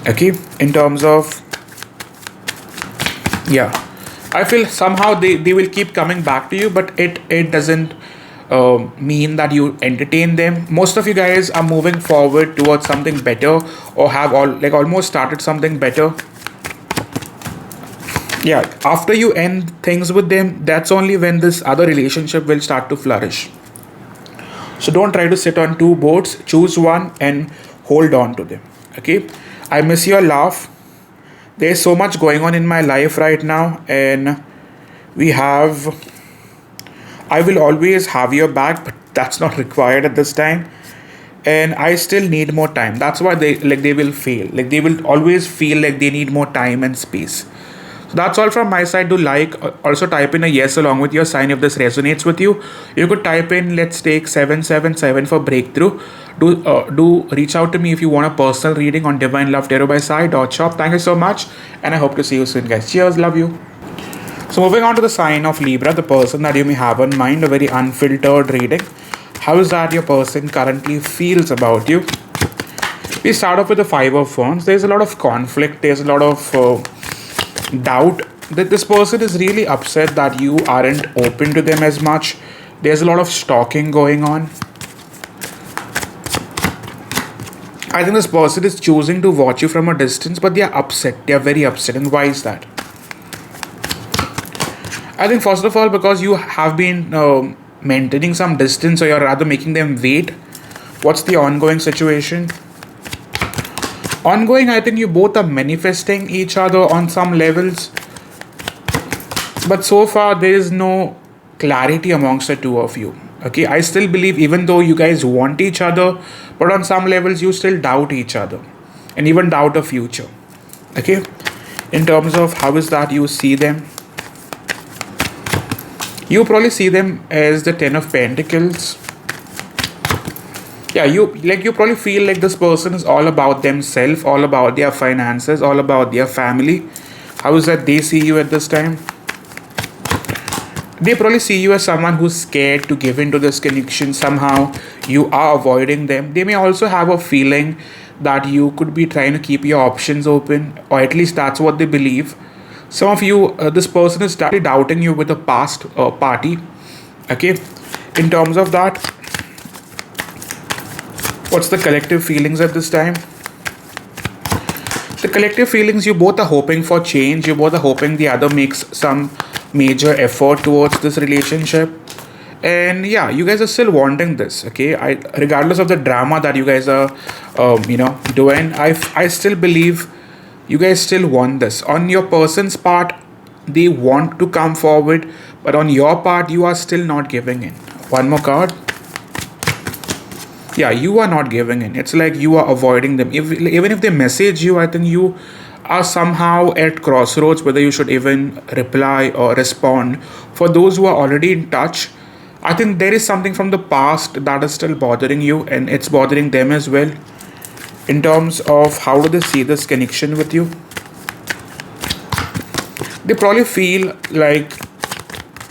Okay, in terms of, yeah, I feel somehow they will keep coming back to you, but it doesn't mean that you entertain them. Most of you guys are moving forward towards something better, or have almost started something better. Yeah, after you end things with them, that's only when this other relationship will start to flourish. So don't try to sit on two boats. Choose one and hold on to them. Okay, I miss your laugh. There's so much going on in my life right now, and we have I will always have your back, but that's not required at this time. And I still need more time. That's why they will fail. Like they will always feel like they need more time and space. So that's all from my side. Do also type in a yes along with your sign if this resonates with you. You could type in, let's take 777 for breakthrough. Do reach out to me if you want a personal reading on Divine Love Tarot by Sai.shop. Thank you so much, and I hope to see you soon, guys. Cheers, love you. So moving on to the sign of Libra, the person that you may have in mind, a very unfiltered reading. How is that your person currently feels about you? We start off with the Five of Wands. There's a lot of conflict. There's a lot of doubt that this person is really upset that you aren't open to them as much. There's a lot of stalking going on. I think this person is choosing to watch you from a distance, but they are upset. They are very upset. And why is that? I think first of all, because you have been maintaining some distance, or you're rather making them wait. What's the ongoing situation? Ongoing, I think you both are manifesting each other on some levels, but so far there is no clarity amongst the two of you. Okay, I still believe, even though you guys want each other, but on some levels you still doubt each other and even doubt a future. Okay, in terms of how is that you see them, you probably see them as the Ten of Pentacles. Yeah, you probably feel like this person is all about themselves, all about their finances, all about their family. How is that they see you at this time? They probably see you as someone who's scared to give into this connection. Somehow you are avoiding them. They may also have a feeling that you could be trying to keep your options open, or at least that's what they believe. Some of you, this person is started doubting you with a past party. Okay, in terms of that, what's the collective feelings at this time? The collective feelings, you both are hoping for change. You both are hoping the other makes some major effort towards this relationship. And yeah, you guys are still wanting this. Okay, regardless of the drama that you guys are doing, I still believe you guys still want this. On your person's part, they want to come forward, but on your part, you are still not giving in. One more card. Yeah, you are not giving in. It's like you are avoiding them. Even if they message you, I think you are somehow at crossroads whether you should even reply or respond. For those who are already in touch, I think there is something from the past that is still bothering you, and it's bothering them as well. In terms of how do they see this connection with you, they probably feel like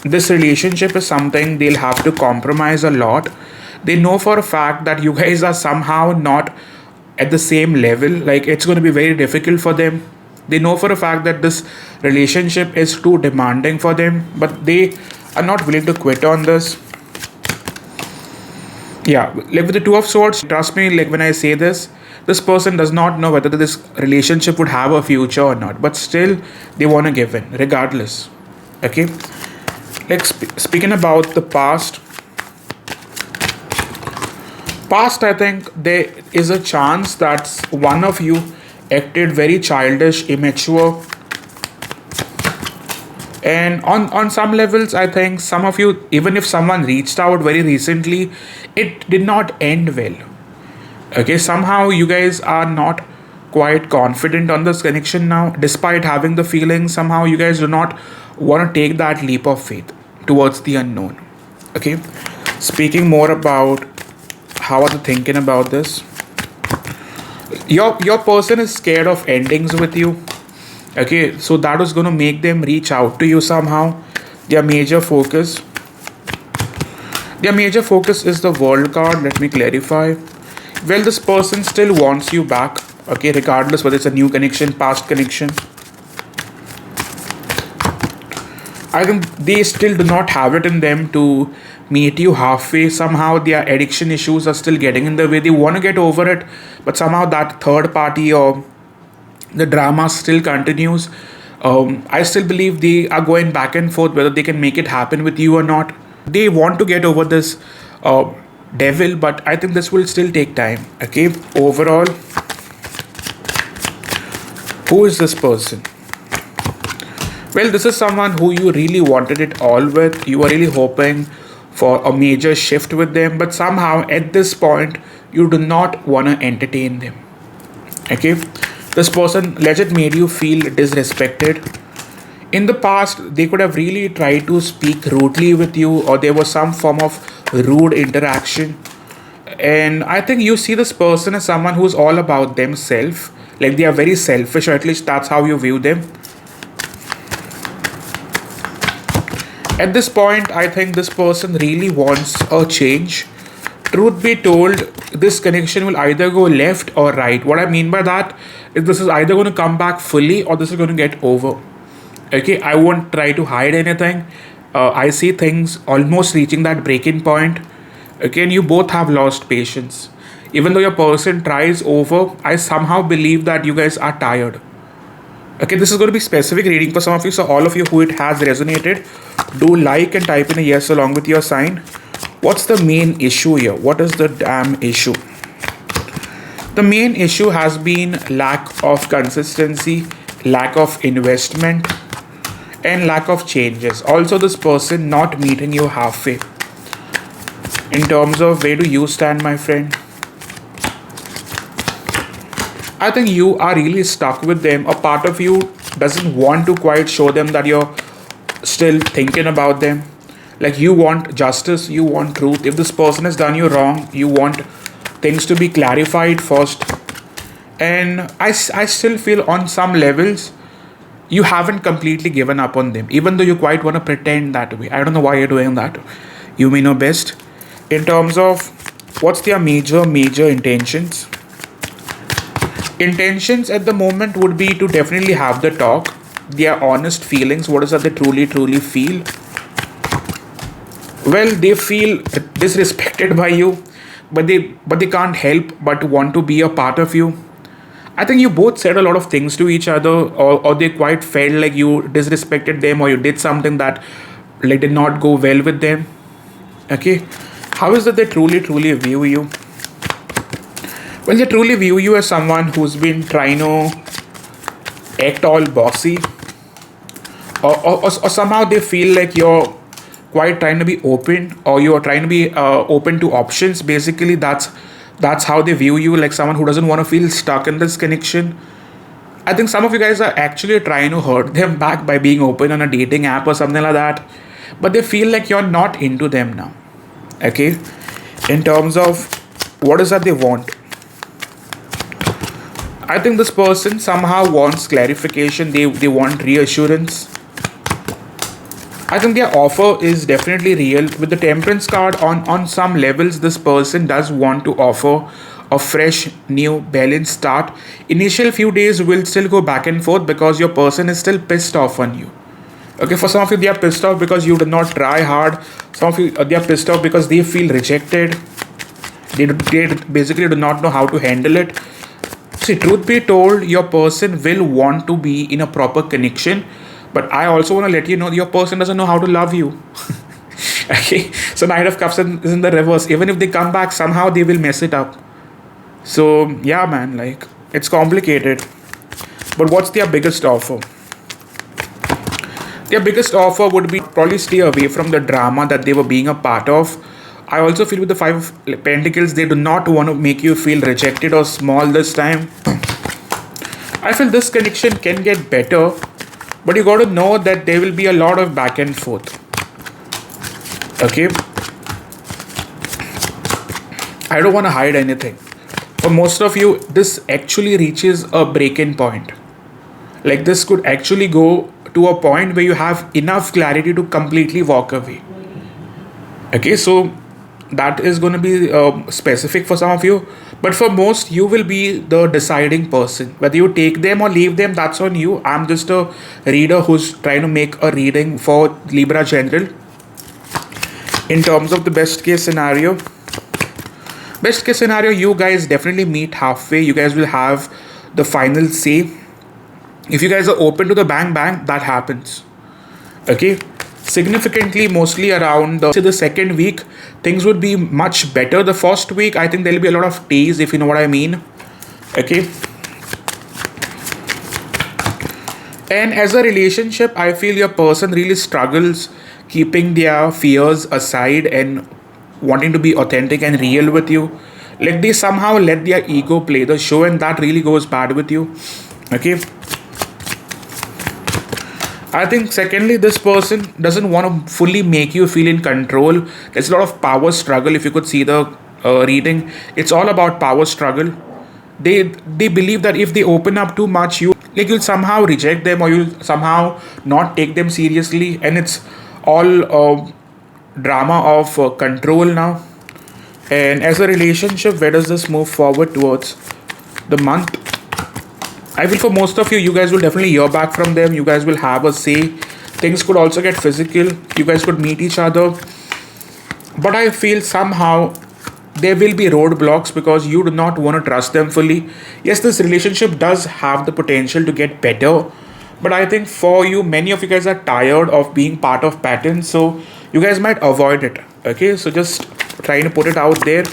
this relationship is something they'll have to compromise a lot. They know for a fact that you guys are somehow not at the same level. Like it's going to be very difficult for them. They know for a fact that this relationship is too demanding for them, but they are not willing to quit on this. Yeah, like with the Two of Swords, trust me, like when I say this person does not know whether this relationship would have a future or not, but still they want to give in regardless. Okay, Like speaking about the past, I think there is a chance that one of you acted very childish, immature, and on some levels I think some of you, even if someone reached out very recently, it did not end well. Okay, somehow you guys are not quite confident on this connection now, despite having the feeling. Somehow you guys do not want to take that leap of faith towards the unknown. Okay, speaking more about how are they thinking about this, your person is scared of endings with you. Okay, so that is going to make them reach out to you somehow. Their major focus is the world card. Let me clarify. Well, this person still wants you back, okay, regardless whether it's a new connection, past connection. I think they still do not have it in them to meet you halfway. Somehow their addiction issues are still getting in the way. They want to get over it, but somehow that third party or the drama still continues. I still believe they are going back and forth whether they can make it happen with you or not. They want to get over this devil, but I think this will still take time. Okay, overall, who is this person? Well, this is someone who you really wanted it all with. You are really hoping for a major shift with them, but somehow at this point you do not want to entertain them. Okay, this person legit made you feel disrespected. In the past they could have really tried to speak rudely with you, or there was some form of rude interaction, and I think you see this person as someone who's all about themselves. Like they are very selfish, or at least that's how you view them. At this point I think this person really wants a change. Truth be told, this connection will either go left or right. What I mean by that is this is either going to come back fully or this is going to get over. Okay, I won't try to hide anything. I see things almost reaching that breaking point. Okay, and you both have lost patience. Even though your person tries over, I somehow believe that you guys are tired. Okay, this is going to be specific reading for some of you, so all of you who it has resonated, do like and type in a yes along with your sign. What's the main issue here? What is the damn issue? The main issue has been lack of consistency, lack of investment, and lack of changes. Also, this person not meeting you halfway. In terms of where do you stand, my friend? I think you are really stuck with them. A part of you doesn't want to quite show them that you're still thinking about them. Like you want justice, you want truth. If this person has done you wrong, you want things to be clarified first. And I still feel on some levels you haven't completely given up on them, even though you quite want to pretend that way. I don't know why you're doing that. You may know best. In terms of what's their major intentions? Intentions at the moment would be to definitely have the talk, their honest feelings. What is that they truly feel? Well, they feel disrespected by you, but they can't help but want to be a part of you. I think you both said a lot of things to each other, or they quite felt like you disrespected them, or you did something that like did not go well with them. Okay, how is that they truly view you? Well, they truly view you as someone who's been trying to act all bossy, or somehow they feel like you're quite trying to be open, or you are trying to be open to options. Basically, that's how they view you, like someone who doesn't want to feel stuck in this connection. I think some of you guys are actually trying to hurt them back by being open on a dating app or something like that, but they feel like you're not into them now. Okay, in terms of what is that they want, I think this person somehow wants clarification. They want reassurance. I think their offer is definitely real. With the Temperance card, on some levels, this person does want to offer a fresh, new, balanced start. Initial few days will still go back and forth because your person is still pissed off on you. Okay, for some of you, they are pissed off because you did not try hard. Some of you, they are pissed off because they feel rejected. They basically do not know how to handle it. See, truth be told, your person will want to be in a proper connection, But I also want to let you know your person doesn't know how to love you. Okay, so Knight of Cups is in the reverse. Even if they come back, somehow they will mess it up. So yeah, man, like it's complicated. But what's their biggest offer? Their biggest offer would be probably stay away from the drama that they were being a part of. I also feel with the Five of Pentacles, they do not want to make you feel rejected or small this time. I feel this connection can get better, but you got to know that there will be a lot of back and forth. Okay? I don't want to hide anything. For most of you, this actually reaches a break-in point. Like this could actually go to a point where you have enough clarity to completely walk away. Okay, so that is going to be specific for some of you, but for most, you will be the deciding person. Whether you take them or leave them, that's on you. I'm just a reader who's trying to make a reading for Libra general. In terms of the best case scenario, you guys definitely meet halfway. You guys will have the final say. If you guys are open to the bang bang, that happens. Okay, significantly, mostly around the second week, things would be much better. The first week, I think there'll be a lot of tease, if you know what I mean. Okay. And as a relationship, I feel your person really struggles keeping their fears aside and wanting to be authentic and real with you. Like they somehow let their ego play the show, and that really goes bad with you. Okay. I think secondly, this person doesn't want to fully make you feel in control. There's a lot of power struggle. If you could see the reading, it's all about power struggle. They believe that if they open up too much, you'll somehow reject them or you'll somehow not take them seriously, and it's all drama of control now. And as a relationship, where does this move forward towards? The month, I feel for most of you, you guys will definitely hear back from them. You guys will have a say. Things could also get physical. You guys could meet each other. But I feel somehow there will be roadblocks because you do not want to trust them fully. Yes, this relationship does have the potential to get better. But I think for you, many of you guys are tired of being part of patterns. So you guys might avoid it. Okay, so just trying to put it out there.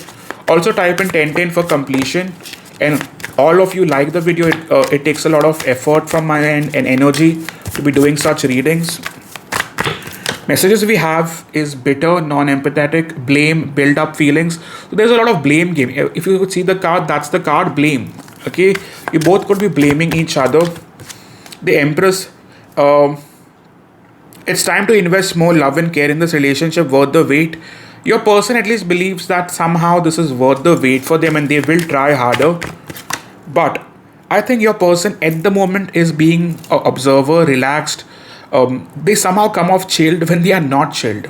Also type in 1010 for completion. And all of you like the video. It takes a lot of effort from my end and energy to be doing such readings. Messages we have is bitter, non-empathetic, blame, build up feelings. So there's a lot of blame game. If you could see the card, that's the card blame. Okay, you both could be blaming each other. The Empress, it's time to invest more love and care in this relationship, worth the wait. Your person at least believes that somehow this is worth the wait for them and they will try harder. But I think your person at the moment is being an observer, relaxed. They somehow come off chilled when they are not chilled.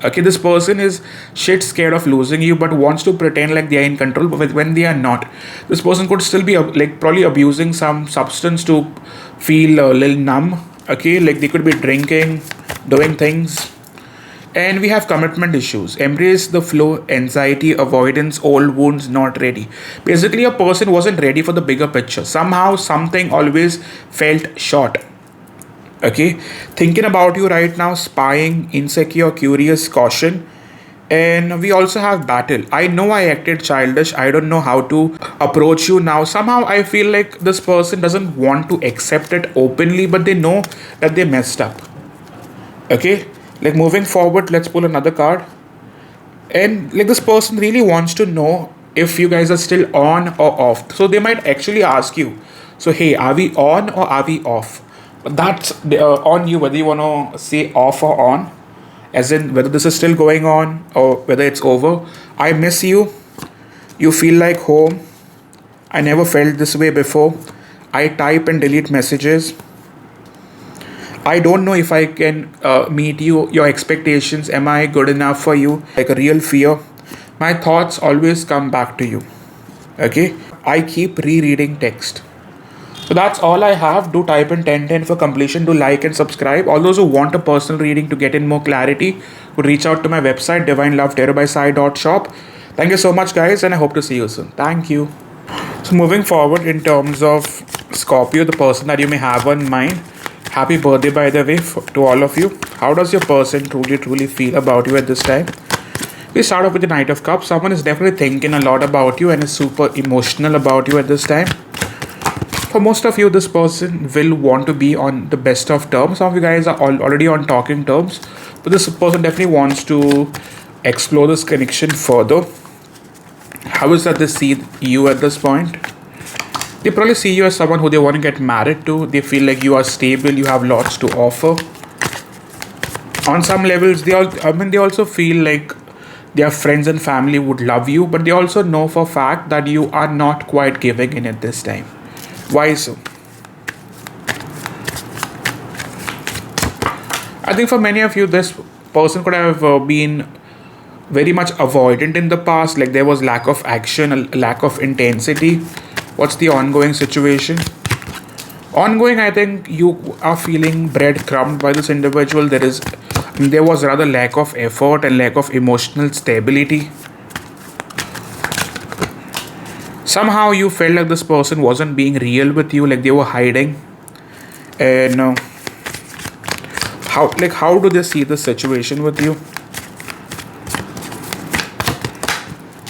Okay, this person is shit scared of losing you but wants to pretend like they are in control, but when they are not. This person could still be like probably abusing some substance to feel a little numb. Okay, like they could be drinking, doing things. And we have commitment issues. Embrace the flow, anxiety, avoidance, old wounds, not ready. Basically, a person wasn't ready for the bigger picture. Somehow, something always felt short. Okay, thinking about you right now, spying, insecure, curious, caution. And we also have battle. I know I acted childish. I don't know how to approach you now. Somehow I feel like this person doesn't want to accept it openly, but they know that they messed up. Okay, like moving forward, let's pull another card. And like this person really wants to know if you guys are still on or off. So they might actually ask you, so hey, are we on or are we off? That's on you, whether you want to say off or on, as in whether this is still going on or whether it's over. I miss you. You feel like home. I never felt this way before. I type and delete messages. I don't know if I can meet you, your expectations. Am I good enough for you? Like a real fear. My thoughts always come back to you. Okay. I keep rereading text. So that's all I have. Do type in 1010 for completion. Do like and subscribe. All those who want a personal reading to get in more clarity could reach out to my website divinelovetarotbysai.shop. Thank you so much, guys, and I hope to see you soon. Thank you. So moving forward in terms of Scorpio, the person that you may have on mind Happy birthday, by the way, to all of you. How does your person truly feel about you at this time? We start off with the Knight of Cups. Someone is definitely thinking a lot about you and is super emotional about you at this time. For most of you, this person will want to be on the best of terms. Some of you guys are already on talking terms, but this person definitely wants to explore this connection further. How is that they see you at this point? They probably see you as someone who they want to get married to. They feel like you are stable, you have lots to offer. On some levels, they also feel like their friends and family would love you, but they also know for a fact that you are not quite giving in at this time. Why so? I think for many of you, this person could have been very much avoidant in the past, like there was lack of action, a lack of intensity. What's the ongoing situation? Ongoing, I think you are feeling breadcrumbed by this individual. There was rather lack of effort and lack of emotional stability. Somehow you felt like this person wasn't being real with you, like they were hiding. And how do they see the situation with you?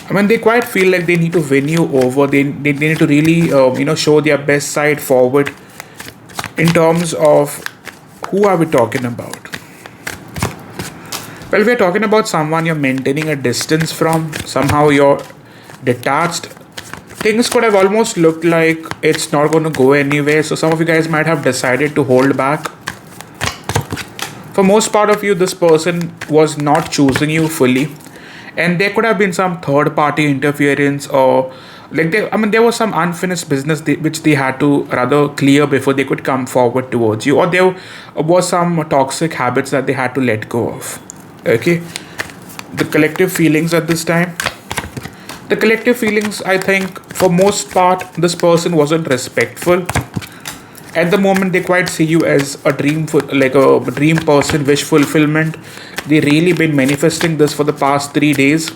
They quite feel like they need to win you over. They need to really show their best side forward. In terms of who are we talking about? Well, we're talking about someone you're maintaining a distance from. Somehow you're detached. Things could have almost looked like it's not going to go anywhere. So some of you guys might have decided to hold back. For most part of you, this person was not choosing you fully. And there could have been some third party interference, or there was some unfinished business which they had to rather clear before they could come forward towards you, or there was some toxic habits that they had to let go of. Okay, the collective feelings at this time. The collective feelings, I think, for most part, this person wasn't respectful. At the moment, they quite see you as a dream person, wish fulfillment. They really been manifesting this for the past 3 days.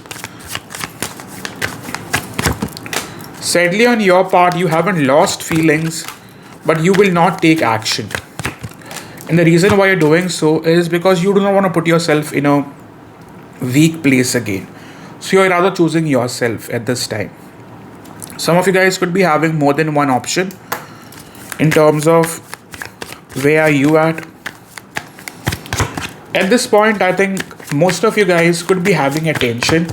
Sadly, on your part, you haven't lost feelings, but you will not take action. And the reason why you're doing so is because you do not want to put yourself in a weak place again. So you're rather choosing yourself at this time. Some of you guys could be having more than one option in terms of where are you at. At this point, I think most of you guys could be having attention.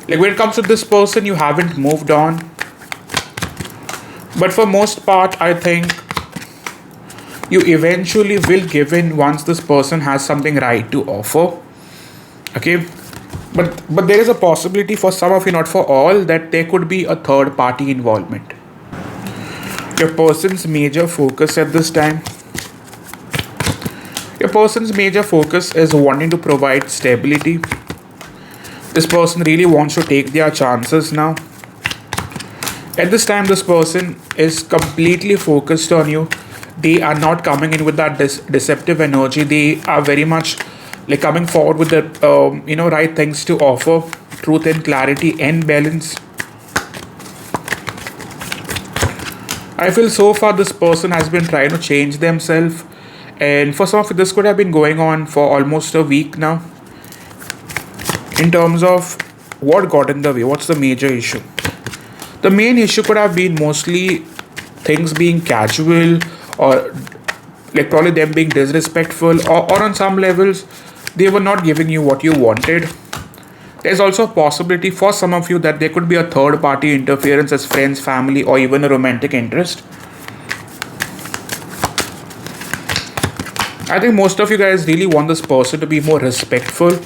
Like when it comes to this person, you haven't moved on. But for most part, I think you eventually will give in once this person has something right to offer. Okay. But there is a possibility for some of you, not for all, that there could be a third party involvement. Your person's major focus at this time. Your person's major focus is wanting to provide stability. This person really wants to take their chances now. At this time, this person is completely focused on you. They are not coming in with that deceptive energy. They are very much like coming forward with the right things to offer, truth and clarity and balance. I feel so far this person has been trying to change themselves, and for some of you this could have been going on for almost a week now. In terms of what got in the way, what's the major issue? The main issue could have been mostly things being casual, or like probably them being disrespectful, or on some levels they were not giving you what you wanted. There's also a possibility for some of you that there could be a third party interference as friends, family, or even a romantic interest. I think most of you guys really want this person to be more respectful.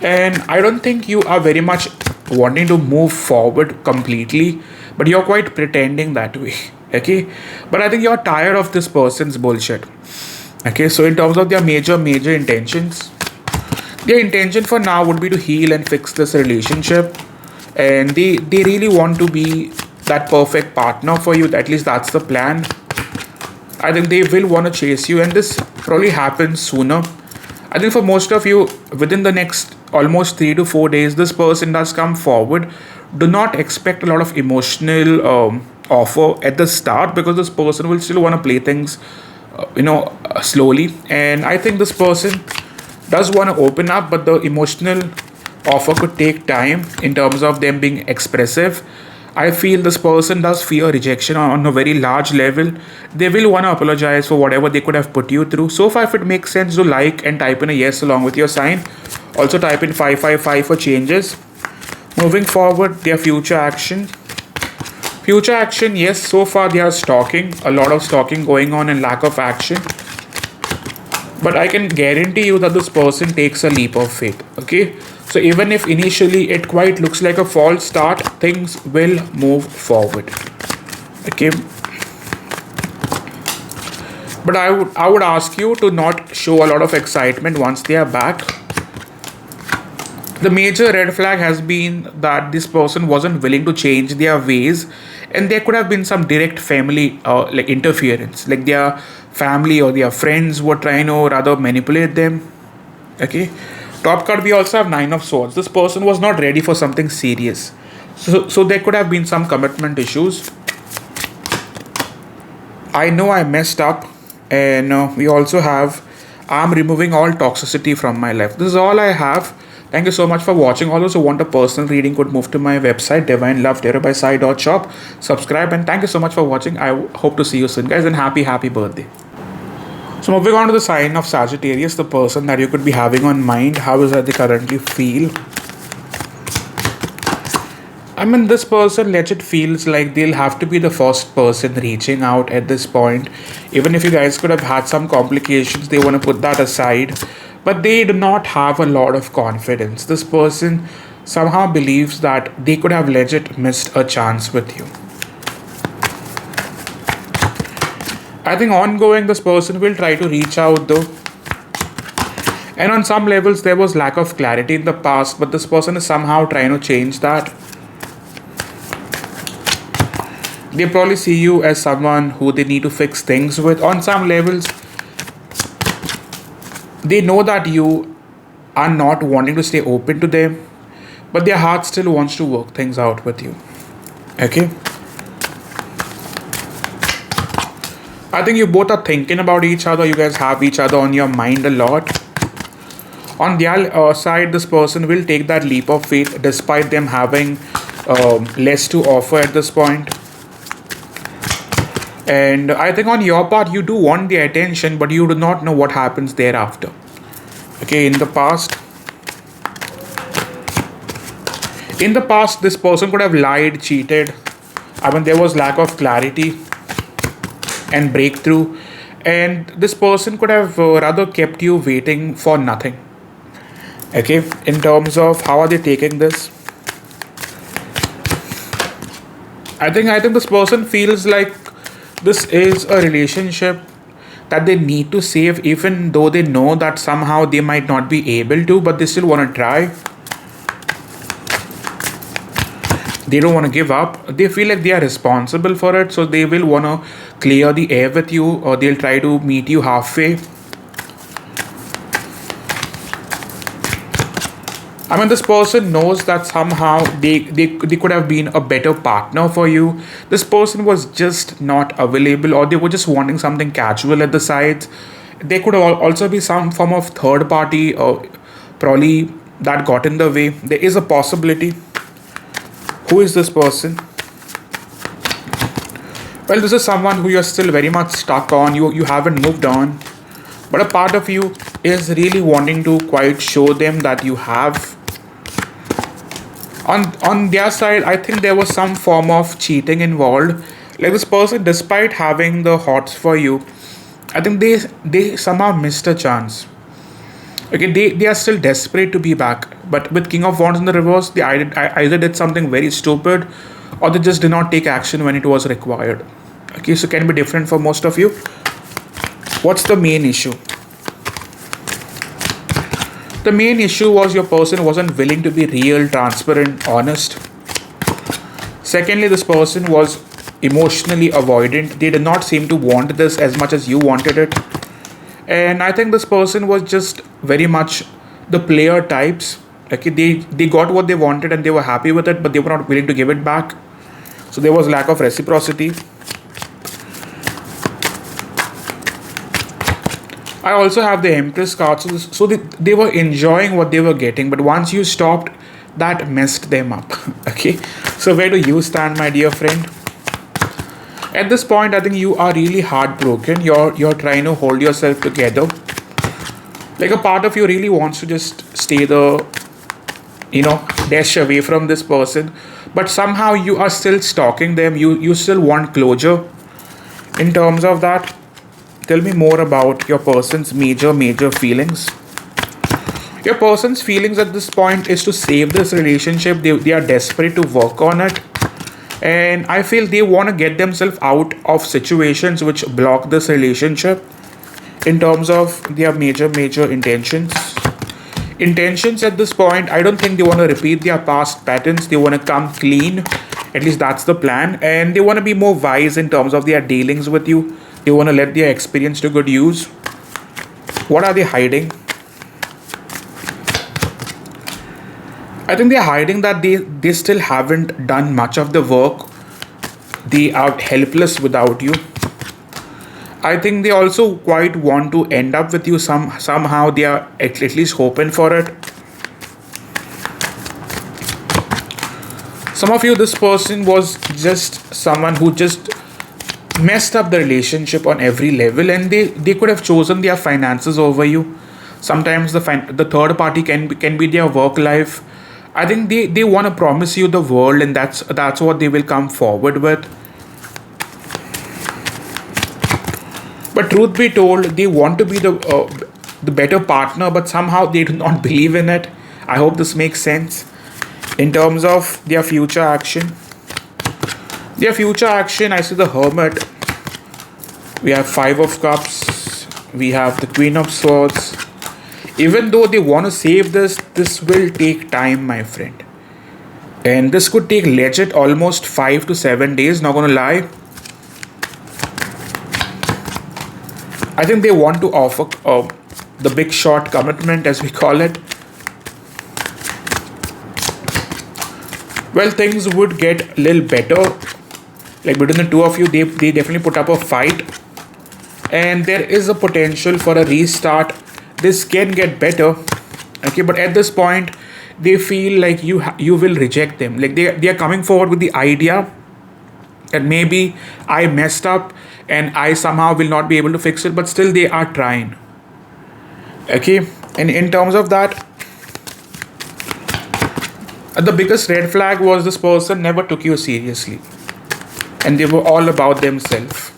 And I don't think you are very much wanting to move forward completely, but you're quite pretending that way. Okay, but I think you're tired of this person's bullshit. Okay, so in terms of their major intentions, their intention for now would be to heal and fix this relationship, and they really want to be that perfect partner for you. At least that's the plan. I think they will want to chase you, and this probably happens sooner. I think for most of you, within the next almost 3 to 4 days, this person does come forward. Do not expect a lot of emotional offer at the start, because this person will still want to play things slowly. And I think this person does want to open up, but the emotional offer could take time in terms of them being expressive. I feel this person does fear rejection on a very large level. They will want to apologize for whatever they could have put you through. So far, if it makes sense, do like and type in a yes along with your sign. Also type in 555 for changes. Moving forward, their future action. Future action, yes, so far they are stalking. A lot of stalking going on and lack of action. But I can guarantee you that this person takes a leap of faith. Okay. So even if initially it quite looks like a false start, things will move forward. Okay. But I would ask you to not show a lot of excitement once they are back. The major red flag has been that this person wasn't willing to change their ways, and there could have been some direct family like interference, like their family or their friends were trying to rather manipulate them. Okay. Top card, we also have Nine of Swords. This person was not ready for something serious. So there could have been some commitment issues. I know I messed up. And we also have, I'm removing all toxicity from my life. This is all I have. Thank you so much for watching. All those who want a personal reading could move to my website, divinelovetarotbysai.shop. Subscribe, and thank you so much for watching. I hope to see you soon, guys, and happy birthday. So moving on to the sign of Sagittarius, the person that you could be having on mind, how is that they currently feel? I mean, this person legit feels like they'll have to be the first person reaching out at this point. Even if you guys could have had some complications, they want to put that aside. But they do not have a lot of confidence. This person somehow believes that they could have legit missed a chance with you. I think ongoing, this person will try to reach out though. And on some levels, there was lack of clarity in the past, but this person is somehow trying to change that. They probably see you as someone who they need to fix things with. On some levels, they know that you are not wanting to stay open to them, but their heart still wants to work things out with you. Okay. I think you both are thinking about each other. You guys have each other on your mind a lot. On their side, this person will take that leap of faith despite them having less to offer at this point. And I think on your part, you do want the attention, but you do not know what happens thereafter. Okay, in the past, this person could have lied, cheated. I mean, there was lack of clarity and breakthrough, and this person could have rather kept you waiting for nothing. Okay, in terms of how are they taking this, I think this person feels like this is a relationship that they need to save, even though they know that somehow they might not be able to, but they still want to try. They don't want to give up. They feel like they are responsible for it, so they will want to clear the air with you, or they'll try to meet you halfway. I mean, this person knows that somehow they could have been a better partner for you. This person was just not available, or they were just wanting something casual at the sides. There could also be some form of third party, or probably that got in the way. There is a possibility. Who is this person? Well, this is someone who you're still very much stuck on. You haven't moved on. But a part of you is really wanting to quite show them that you have. On their side, I think there was some form of cheating involved. Like, this person, despite having the hots for you, I think they somehow missed a chance. Okay, they are still desperate to be back. But with King of Wands in the reverse, they either did something very stupid, or they just did not take action when it was required. Okay, so can be different for most of you. What's the main issue? The main issue was your person wasn't willing to be real, transparent, honest. Secondly, this person was emotionally avoidant. They did not seem to want this as much as you wanted it. And I think this person was just very much the player types. Okay, they got what they wanted and they were happy with it, but they were not willing to give it back. So there was lack of reciprocity. I also have the Empress card. So they were enjoying what they were getting, but once you stopped, that messed them up. Okay. So where do you stand, my dear friend? At this point, I think you are really heartbroken. You're trying to hold yourself together. Like a part of you really wants to just stay the, dash away from this person. But somehow you are still stalking them. You still want closure. In terms of that, tell me more about your person's major feelings. Your person's feelings at this point is to save this relationship. They are desperate to work on it. And I feel they want to get themselves out of situations which block this relationship. In terms of their major intentions. Intentions at this point, I don't think they want to repeat their past patterns. They want to come clean. At least that's the plan. And they want to be more wise in terms of their dealings with you. They want to let their experience to good use. What are they hiding? I think they're hiding that they still haven't done much of the work. They are helpless without you. I think they also quite want to end up with you somehow. They are at least hoping for it. Some of you, this person was just someone who just messed up the relationship on every level, and they could have chosen their finances over you. Sometimes the third party can be their work life. I think they want to promise you the world, and that's what they will come forward with. But truth be told, they want to be the better partner, but somehow they do not believe in it. I hope this makes sense. In terms of their future action. Their future action, I see the Hermit. We have Five of Cups. We have the Queen of Swords. Even though they want to save this will take time, my friend. And this could take legit almost 5 to 7 days, not gonna lie. I think they want to offer the big shot commitment, as we call it. Well, things would get a little better. Like between the two of you, they definitely put up a fight. And there is a potential for a restart. This can get better. Okay, but at this point, they feel like you will reject them. Like they are coming forward with the idea that maybe I messed up and I somehow will not be able to fix it, but still they are trying. Okay, and in terms of that, the biggest red flag was this person never took you seriously, and they were all about themselves.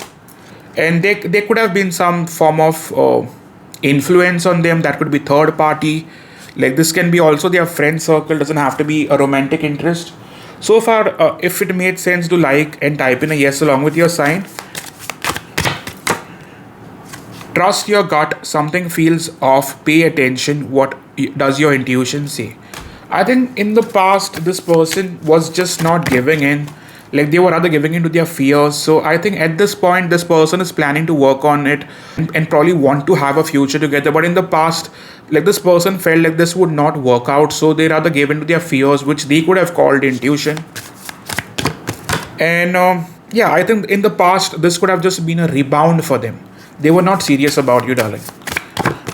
And there could have been some form of influence on them. That could be third party. Like this can be also their friend circle. Doesn't have to be a romantic interest. So far, if it made sense, to like and type in a yes along with your sign. Trust your gut. Something feels off. Pay attention. What does your intuition say? I think in the past, this person was just not giving in. Like they were rather giving in to their fears. So I think at this point, this person is planning to work on it and probably want to have a future together. But in the past, like this person felt like this would not work out. So they rather gave in to their fears, which they could have called intuition. And yeah, I think in the past, this could have just been a rebound for them. They were not serious about you, darling.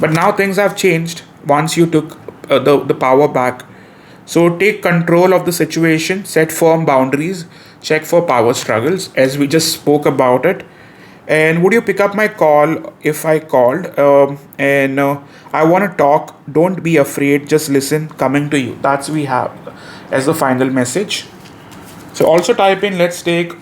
But now things have changed once you took the power back. So take control of the situation, set firm boundaries, check for power struggles, as we just spoke about it. And would you pick up my call if I called? I want to talk. Don't be afraid. Just listen. Coming to you. That's we have as the final message. So also type in let's take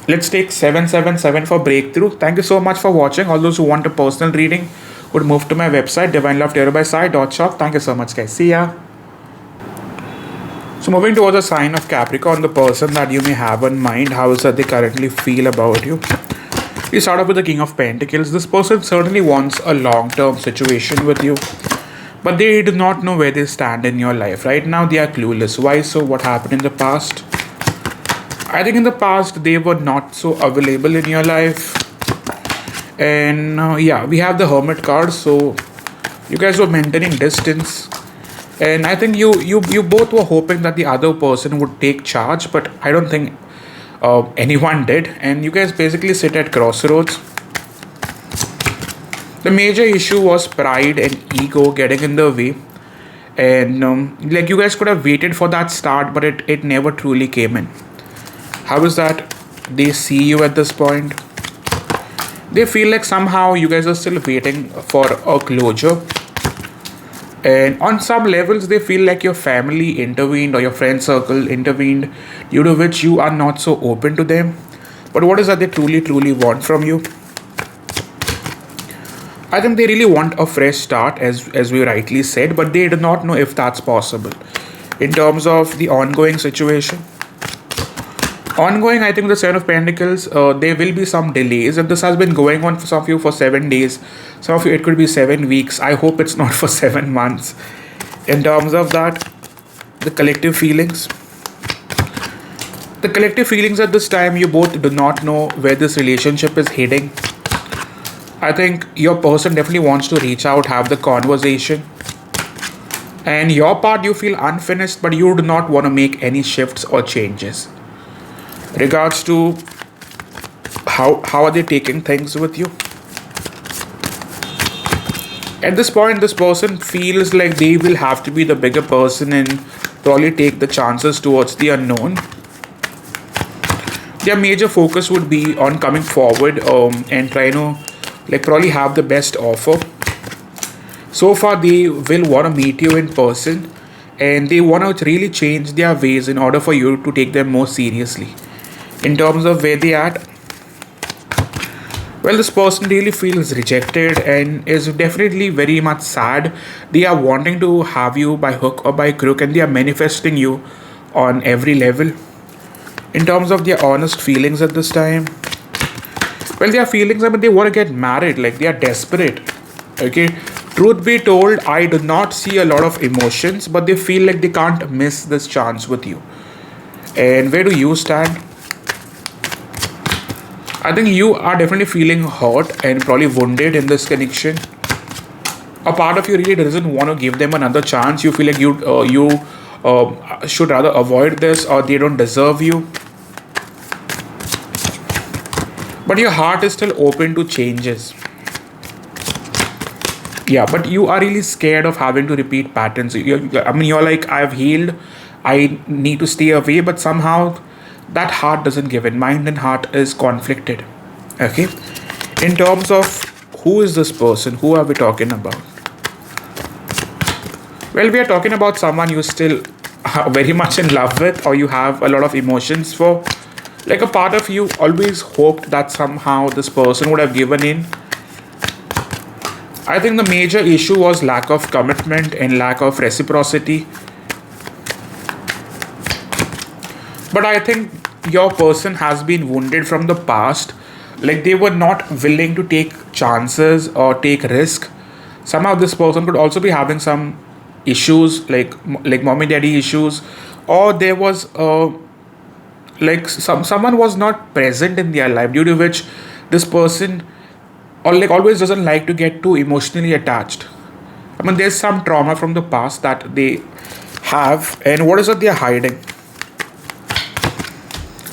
777 for breakthrough. Thank you so much for watching. All those who want a personal reading would move to my website divinelovetarotbysai.shop. Thank you so much, guys. See ya. So moving towards the sign of Capricorn, the person that you may have in mind, how is that they currently feel about you? We start off with the King of Pentacles. This person certainly wants a long-term situation with you, but they do not know where they stand in your life. Right now, they are clueless. Why so? What happened in the past? I think in the past, they were not so available in your life. And yeah, we have the Hermit card. So you guys were maintaining distance. And I think you both were hoping that the other person would take charge, but I don't think anyone did, and you guys basically sit at crossroads. The major issue was pride and ego getting in the way, and like you guys could have waited for that start, but it never truly came in. How is that? They see you at this point. They feel like somehow you guys are still waiting for a closure. And on some levels, they feel like your family intervened or your friend circle intervened, due to which you are not so open to them. But what is that they truly want from you? I think they really want a fresh start, as we rightly said, but they do not know if that's possible. In terms of the ongoing situation, ongoing, I think the Seven of Pentacles, there will be some delays, and this has been going on for some of you for 7 days. Some of you, it could be 7 weeks. I hope it's not for 7 months. In terms of that, the collective feelings. The collective feelings at this time, you both do not know where this relationship is heading. I think your person definitely wants to reach out, have the conversation. And your part, you feel unfinished, but you do not want to make any shifts or changes. Regards to how are they taking things with you? At this point, this person feels like they will have to be the bigger person and probably take the chances towards the unknown. Their major focus would be on coming forward and trying to probably have the best offer. So far, they will want to meet you in person, and they want to really change their ways in order for you to take them more seriously. In terms of where they at, well, this person really feels rejected and is definitely very much sad. They are wanting to have you by hook or by crook, and they are manifesting you on every level. In terms of their honest feelings at this time, well, their feelings, I mean, they want to get married, like they are desperate. Okay, truth be told, I do not see a lot of emotions, but they feel like they can't miss this chance with you. And where do you stand? I think you are definitely feeling hurt and probably wounded in this connection. A part of you really doesn't want to give them another chance. You feel like you should rather avoid this, or they don't deserve you. But your heart is still open to changes. Yeah, but you are really scared of having to repeat patterns. You're like, I've healed, I need to stay away, but somehow that heart doesn't give in. Mind and heart is conflicted. Okay. In terms of who is this person, who are we talking about? Well, we are talking about someone you still are very much in love with, or you have a lot of emotions for. Like a part of you always hoped that somehow this person would have given in. I think the major issue was lack of commitment and lack of reciprocity. But I think your person has been wounded from the past. Like they were not willing to take chances or take risk. Somehow this person could also be having some issues, like mommy daddy issues, or there was someone was not present in their life, due to which this person or always doesn't like to get too emotionally attached. I mean, there's some trauma from the past that they have, and what is it they're hiding?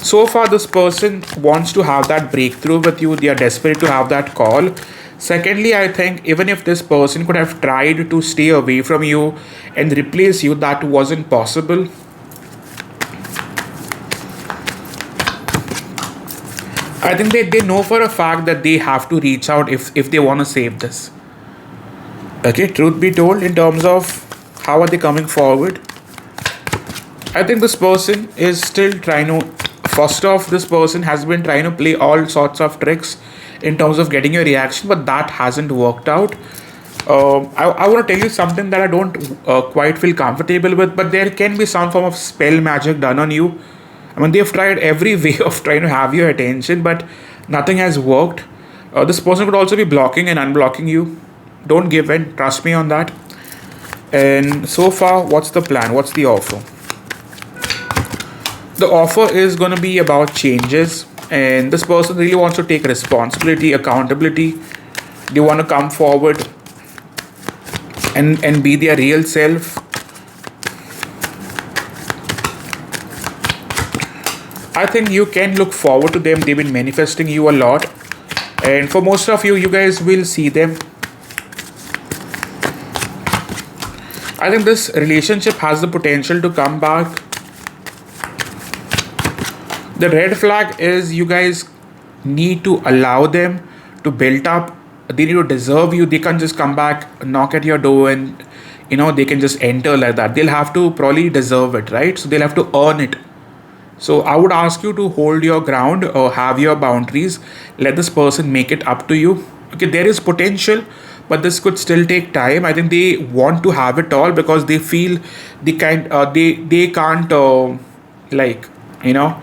So far, this person wants to have that breakthrough with you. They are desperate to have that call. Secondly, I think even if this person could have tried to stay away from you and replace you, that wasn't possible. I think they know for a fact that they have to reach out if they want to save this. Okay, truth be told, in terms of how are they coming forward, I think this person is still trying to, first off, this person has been trying to play all sorts of tricks in terms of getting your reaction, but that hasn't worked out. I want to tell you something that I don't quite feel comfortable with, but there can be some form of spell magic done on you. I mean, they've tried every way of trying to have your attention, but nothing has worked. This person could also be blocking and unblocking you. Don't give in. Trust me on that. And so far, what's the plan? What's the offer? The offer is going to be about changes. And this person really wants to take responsibility, accountability. They want to come forward and be their real self. I think you can look forward to them. They've been manifesting you a lot, and for most of you, you guys will see them. I think this relationship has the potential to come back. The red flag is you guys need to allow them to build up. They need to deserve you. They can't just come back, knock at your door, and they can just enter like that. They'll have to probably deserve it, right? So they'll have to earn it. So I would ask you to hold your ground or have your boundaries. Let this person make it up to you. Okay, there is potential, but this could still take time. I think they want to have it all because they feel they can't like you know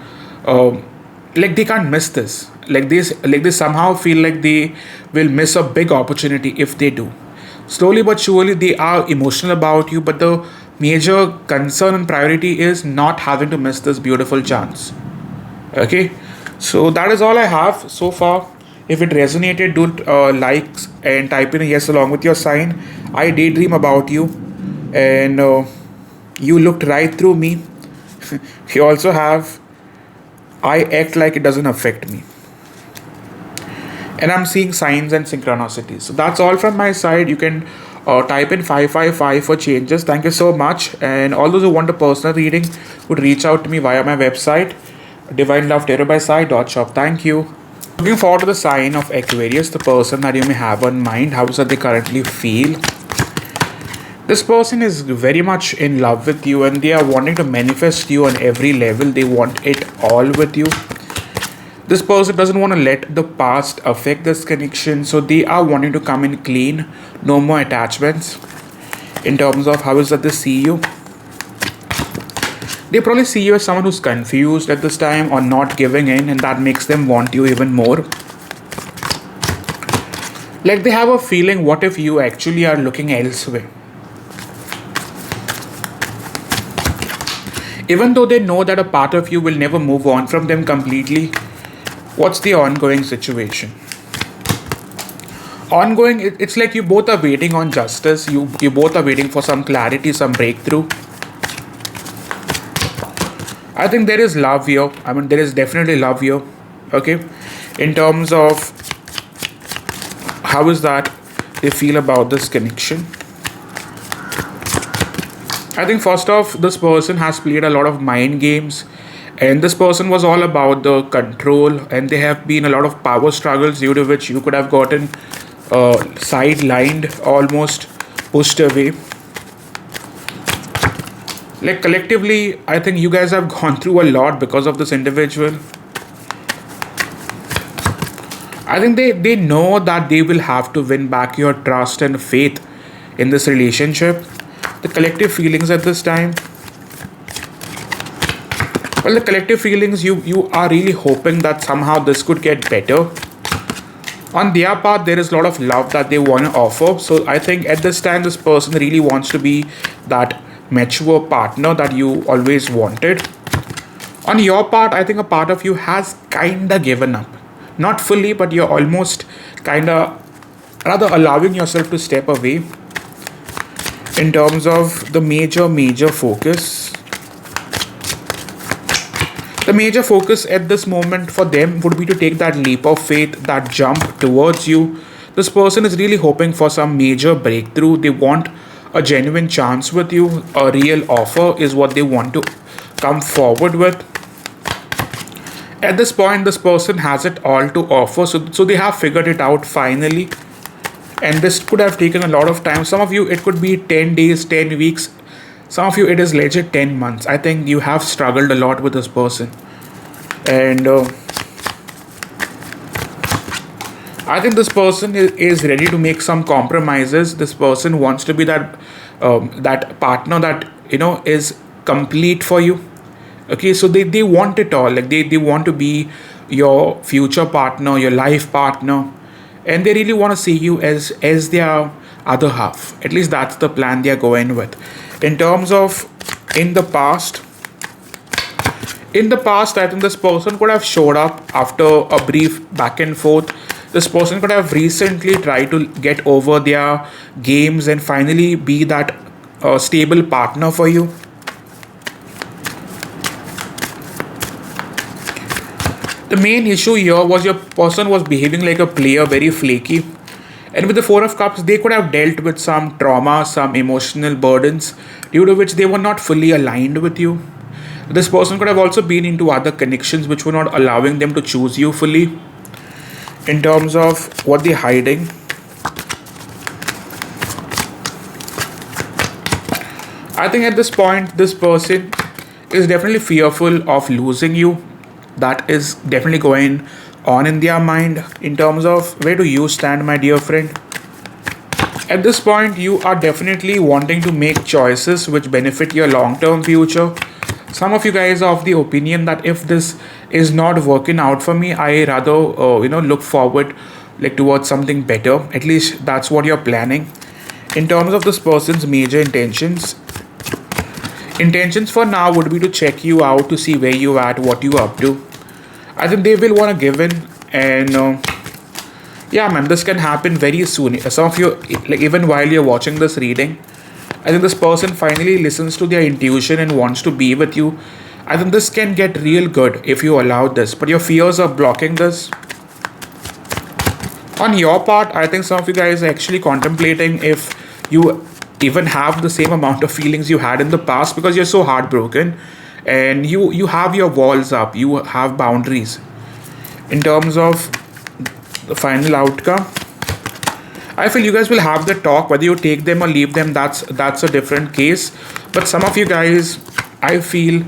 like they can't miss this. Like they somehow feel like they will miss a big opportunity if they do. Slowly but surely they are emotional about you, but the major concern and priority is not having to miss this beautiful chance. Okay, so that is all I have so far. If it resonated, do likes and type in a yes along with your sign. I daydream about you, and you looked right through me. You also have I act like it doesn't affect me, and I'm seeing signs and synchronicities. So that's all from my side. You can type in 555 for changes. Thank you so much. And all those who want a personal reading would reach out to me via my website, divinelovetarotbysai.shop. Thank you. Looking forward to the sign of Aquarius, the person that you may have on mind. How does that they currently feel? This person is very much in love with you and they are wanting to manifest you on every level. They want it all with you. This person doesn't want to let the past affect this connection, so they are wanting to come in clean, no more attachments. In terms of how is that they see you, they probably see you as someone who's confused at this time or not giving in, and that makes them want you even more. Like they have a feeling, what if you actually are looking elsewhere? Even though they know that a part of you will never move on from them completely, what's the ongoing situation? Ongoing, it's like you both are waiting on justice. You both are waiting for some clarity, some breakthrough. I think there is love here. I mean, there is definitely love here. Okay, in terms of how is that they feel about this connection. I think first off, this person has played a lot of mind games, and this person was all about the control, and there have been a lot of power struggles due to which you could have gotten sidelined, almost pushed away. Like collectively, I think you guys have gone through a lot because of this individual. I think they know that they will have to win back your trust and faith in this relationship. The collective feelings at this time, well, the collective feelings, you are really hoping that somehow this could get better. On their part, there is a lot of love that they want to offer. So I think at this time, this person really wants to be that mature partner that you always wanted. On your part, I think a part of you has kinda given up. Not fully, but you're almost kinda rather allowing yourself to step away. In terms of the major focus, the major focus at this moment for them would be to take that leap of faith, that jump towards you. This person is really hoping for some major breakthrough. They want a genuine chance with you. A real offer is what they want to come forward with. At this point, this person has it all to offer. So they have figured it out finally. And this could have taken a lot of time. Some of you, it could be 10 days, 10 weeks. Some of you, it is legit 10 months. I think you have struggled a lot with this person. And I think this person is ready to make some compromises. This person wants to be that partner that, is complete for you. Okay, so they want it all. Like they want to be your future partner, your life partner. And they really want to see you as their other half. At least that's the plan they are going with. In terms of in the past, I think this person could have showed up after a brief back and forth. This person could have recently tried to get over their games and finally be that stable partner for you. The main issue here was your person was behaving like a player, very flaky. And with the Four of Cups, they could have dealt with some trauma, some emotional burdens, due to which they were not fully aligned with you. This person could have also been into other connections which were not allowing them to choose you fully. In terms of what they're hiding, I think at this point, this person is definitely fearful of losing you. That is definitely going on in their mind. In terms of where do you stand, my dear friend? At this point, you are definitely wanting to make choices which benefit your long term future. Some of you guys are of the opinion that if this is not working out for me, I rather look forward like towards something better. At least that's what you're planning. In terms of this person's major intentions for now would be to check you out, to see where you at, what you up to. I think they will want to give in, and yeah, man, this can happen very soon. Some of you, like even while you're watching this reading, I think this person finally listens to their intuition and wants to be with you. I think this can get real good if you allow this, but your fears are blocking this. On your part, I think some of you guys are actually contemplating if you even have the same amount of feelings you had in the past, because you're so heartbroken and you have your walls up, you have boundaries. In terms of the final outcome, I feel you guys will have the talk. Whether you take them or leave them, that's a different case. But some of you guys, I feel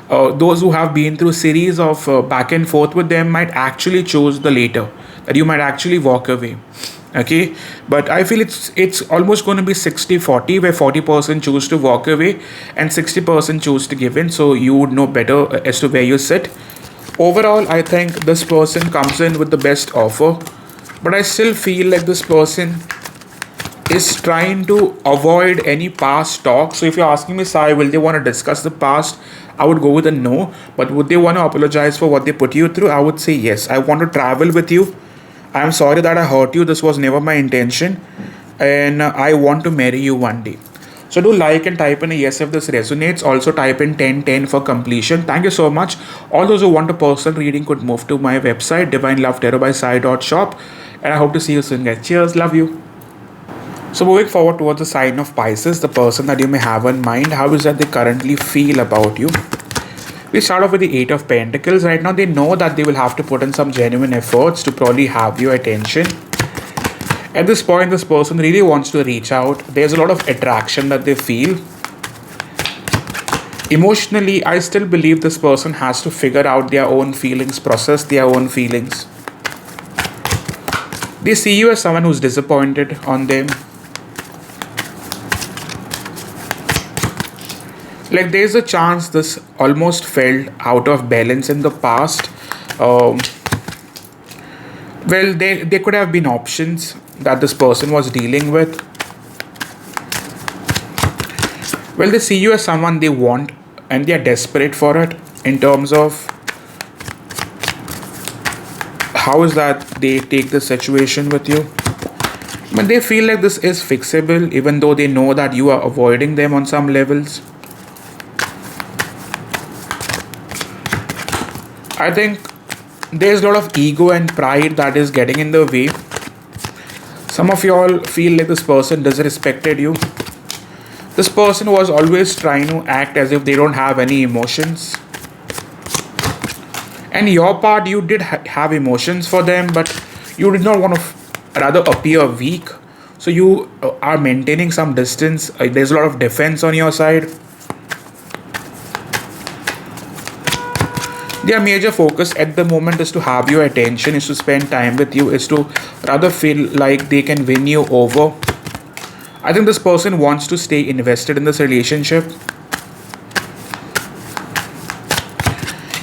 those who have been through series of back and forth with them might actually choose the later, that you might actually walk away. Okay, but I feel it's almost going to be 60-40, where 40% choose to walk away and 60% choose to give in. So you would know better as to where you sit. Overall, I think this person comes in with the best offer, but I still feel like this person is trying to avoid any past talk. So if you're asking me, Sai, will they want to discuss the past? I would go with a no. But would they want to apologize for what they put you through? I would say yes. I want to travel with you. I'm sorry that I hurt you. This was never my intention. And I want to marry you one day. So do like and type in a yes if this resonates. Also type in 1010 for completion. Thank you so much. All those who want a personal reading could move to my website, divinelovetarotbysai.shop. And I hope to see you soon, guys. Cheers. Love you. So moving forward towards the sign of Pisces, the person that you may have in mind, how is that they currently feel about you? We start off with the Eight of Pentacles. Right now, they know that they will have to put in some genuine efforts to probably have your attention. At this point, this person really wants to reach out. There's a lot of attraction that they feel. Emotionally, I still believe this person has to figure out their own feelings, process their own feelings. They see you as someone who's disappointed on them. Like there's a chance this almost felt out of balance in the past. Well, there could have been options that this person was dealing with. Well, they see you as someone they want and they are desperate for it. In terms of how is that they take the situation with you. But they feel like this is fixable, even though they know that you are avoiding them on some levels. I think there's a lot of ego and pride that is getting in the way. Some of you all feel like this person disrespected you. This person was always trying to act as if they don't have any emotions. And your part, you did have emotions for them, but you did not want to rather appear weak. So you are maintaining some distance. There's a lot of defense on your side. Their major focus at the moment is to have your attention, is to spend time with you, is to rather feel like they can win you over. I think this person wants to stay invested in this relationship.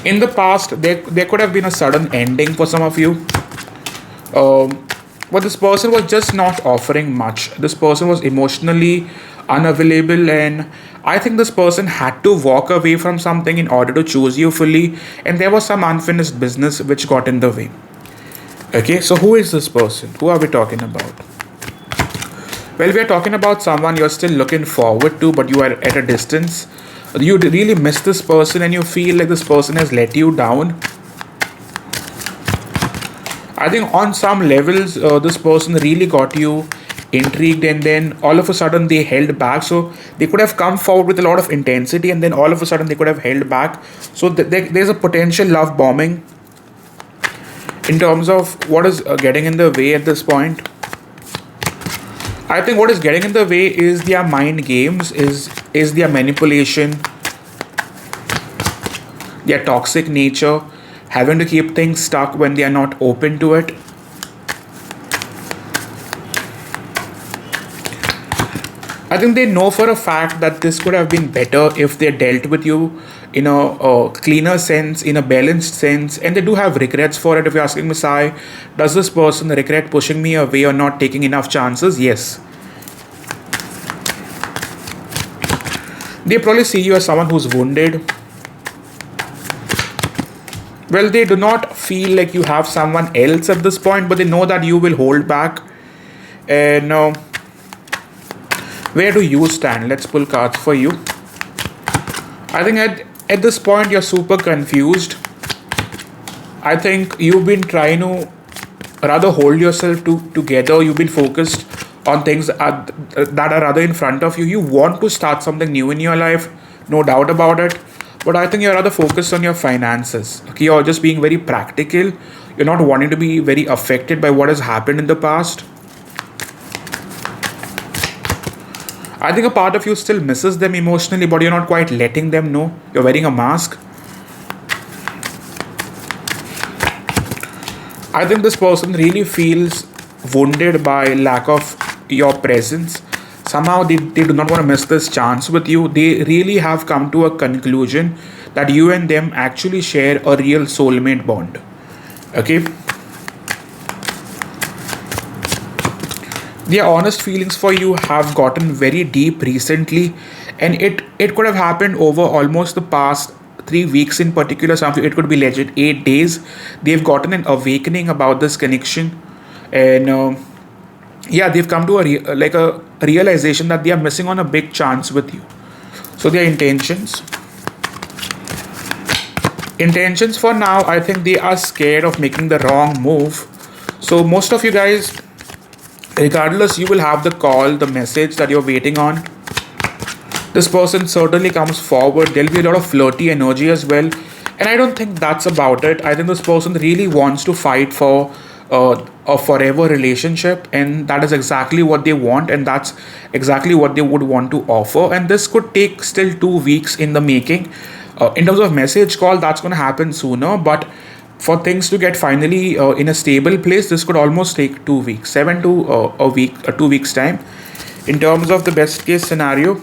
In the past, there could have been a sudden ending for some of you. But this person was just not offering much. This person was emotionally unavailable, and I think this person had to walk away from something in order to choose you fully, and there was some unfinished business which got in the way. Okay, so who is this person? Who are we talking about? Well, we are talking about someone you're still looking forward to, but you are at a distance. You really miss this person and you feel like this person has let you down. I think on some levels, this person really got you intrigued, and then all of a sudden they held back. So they could have come forward with a lot of intensity, and then all of a sudden they could have held back. So there's a potential love bombing in terms of what is getting in the way at this point. I think what is getting in the way is their mind games, is their manipulation, their toxic nature, having to keep things stuck when they are not open to it. I think they know for a fact that this could have been better if they dealt with you in a cleaner sense, in a balanced sense, and they do have regrets for it. If you're asking me, Sai, does this person regret pushing me away or not taking enough chances? Yes. They probably see you as someone who's wounded. Well, they do not feel like you have someone else at this point, but they know that you will hold back. And where do you stand? Let's pull cards for you. I think at this point you're super confused. I think you've been trying to rather hold yourself together. You've been focused on things that are rather in front of you. You want to start something new in your life, no doubt about it. But I think you're rather focused on your finances. Okay, you're just being very practical. You're not wanting to be very affected by what has happened in the past. I think a part of you still misses them emotionally, but you're not quite letting them know. You're wearing a mask. I think this person really feels wounded by lack of your presence. Somehow they do not want to miss this chance with you. They really have come to a conclusion that you and them actually share a real soulmate bond. Okay? Their honest feelings for you have gotten very deep recently, and it could have happened over almost the past 3 weeks in particular. Some of you, it could be legit 8 days. They've gotten an awakening about this connection, and yeah, they've come to a realization that they are missing on a big chance with you. So their intentions for now, I think they are scared of making the wrong move. So most of you guys, regardless, you will have the call, the message that you're waiting on. This person certainly comes forward. There'll be a lot of flirty energy as well, and I don't think that's about it. I think this person really wants to fight for a forever relationship, and that is exactly what they want, and that's exactly what they would want to offer. And this could take still 2 weeks in the making. In terms of message call, that's going to happen sooner, but for things to get finally in a stable place, this could almost take 2 weeks, 2 weeks time. In terms of the best case scenario,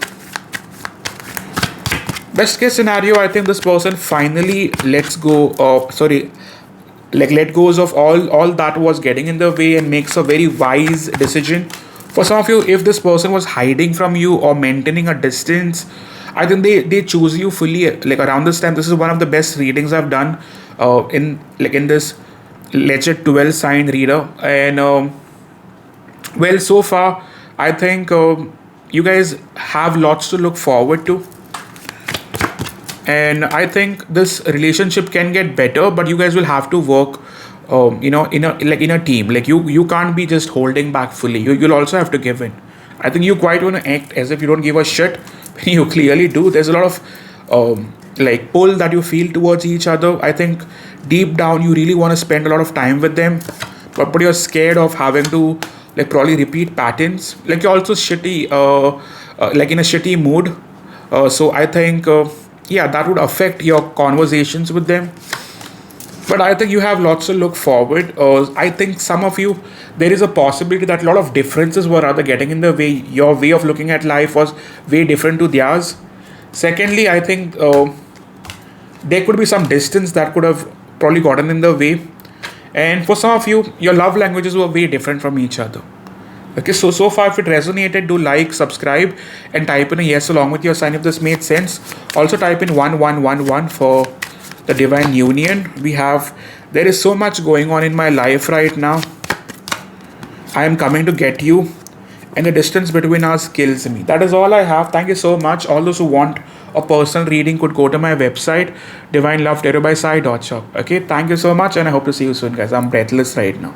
I think this person finally lets go of let goes of all that was getting in the way and makes a very wise decision. For some of you, if this person was hiding from you or maintaining a distance, I think they choose you fully. Like around this time, this is one of the best readings I've done in this legit 12 sign reader. And well, so far I think you guys have lots to look forward to, and I think this relationship can get better, but you guys will have to work in a team. Like you can't be just holding back fully. You'll also have to give in. I think you quite want to act as if you don't give a shit when you clearly do. There's a lot of pull that you feel towards each other. I think deep down you really want to spend a lot of time with them, but you're scared of having to probably repeat patterns. Like you're also shitty, in a shitty mood. So I think yeah, that would affect your conversations with them. But I think you have lots to look forward. I think some of you, there is a possibility that a lot of differences were rather getting in the way. Your way of looking at life was way different to theirs. Secondly, I think there could be some distance that could have probably gotten in the way. And for some of you, your love languages were way different from each other. Okay, so far if it resonated, do like, subscribe, and type in a yes along with your sign if this made sense. Also type in 1111 for the divine union. There is so much going on in my life right now. I am coming to get you, and the distance between us kills me. That is all I have. Thank you so much. All those who want or personal reading could go to my website, divinelovetarotbysai.shop. Okay, thank you so much, and I hope to see you soon, guys. I'm breathless right now.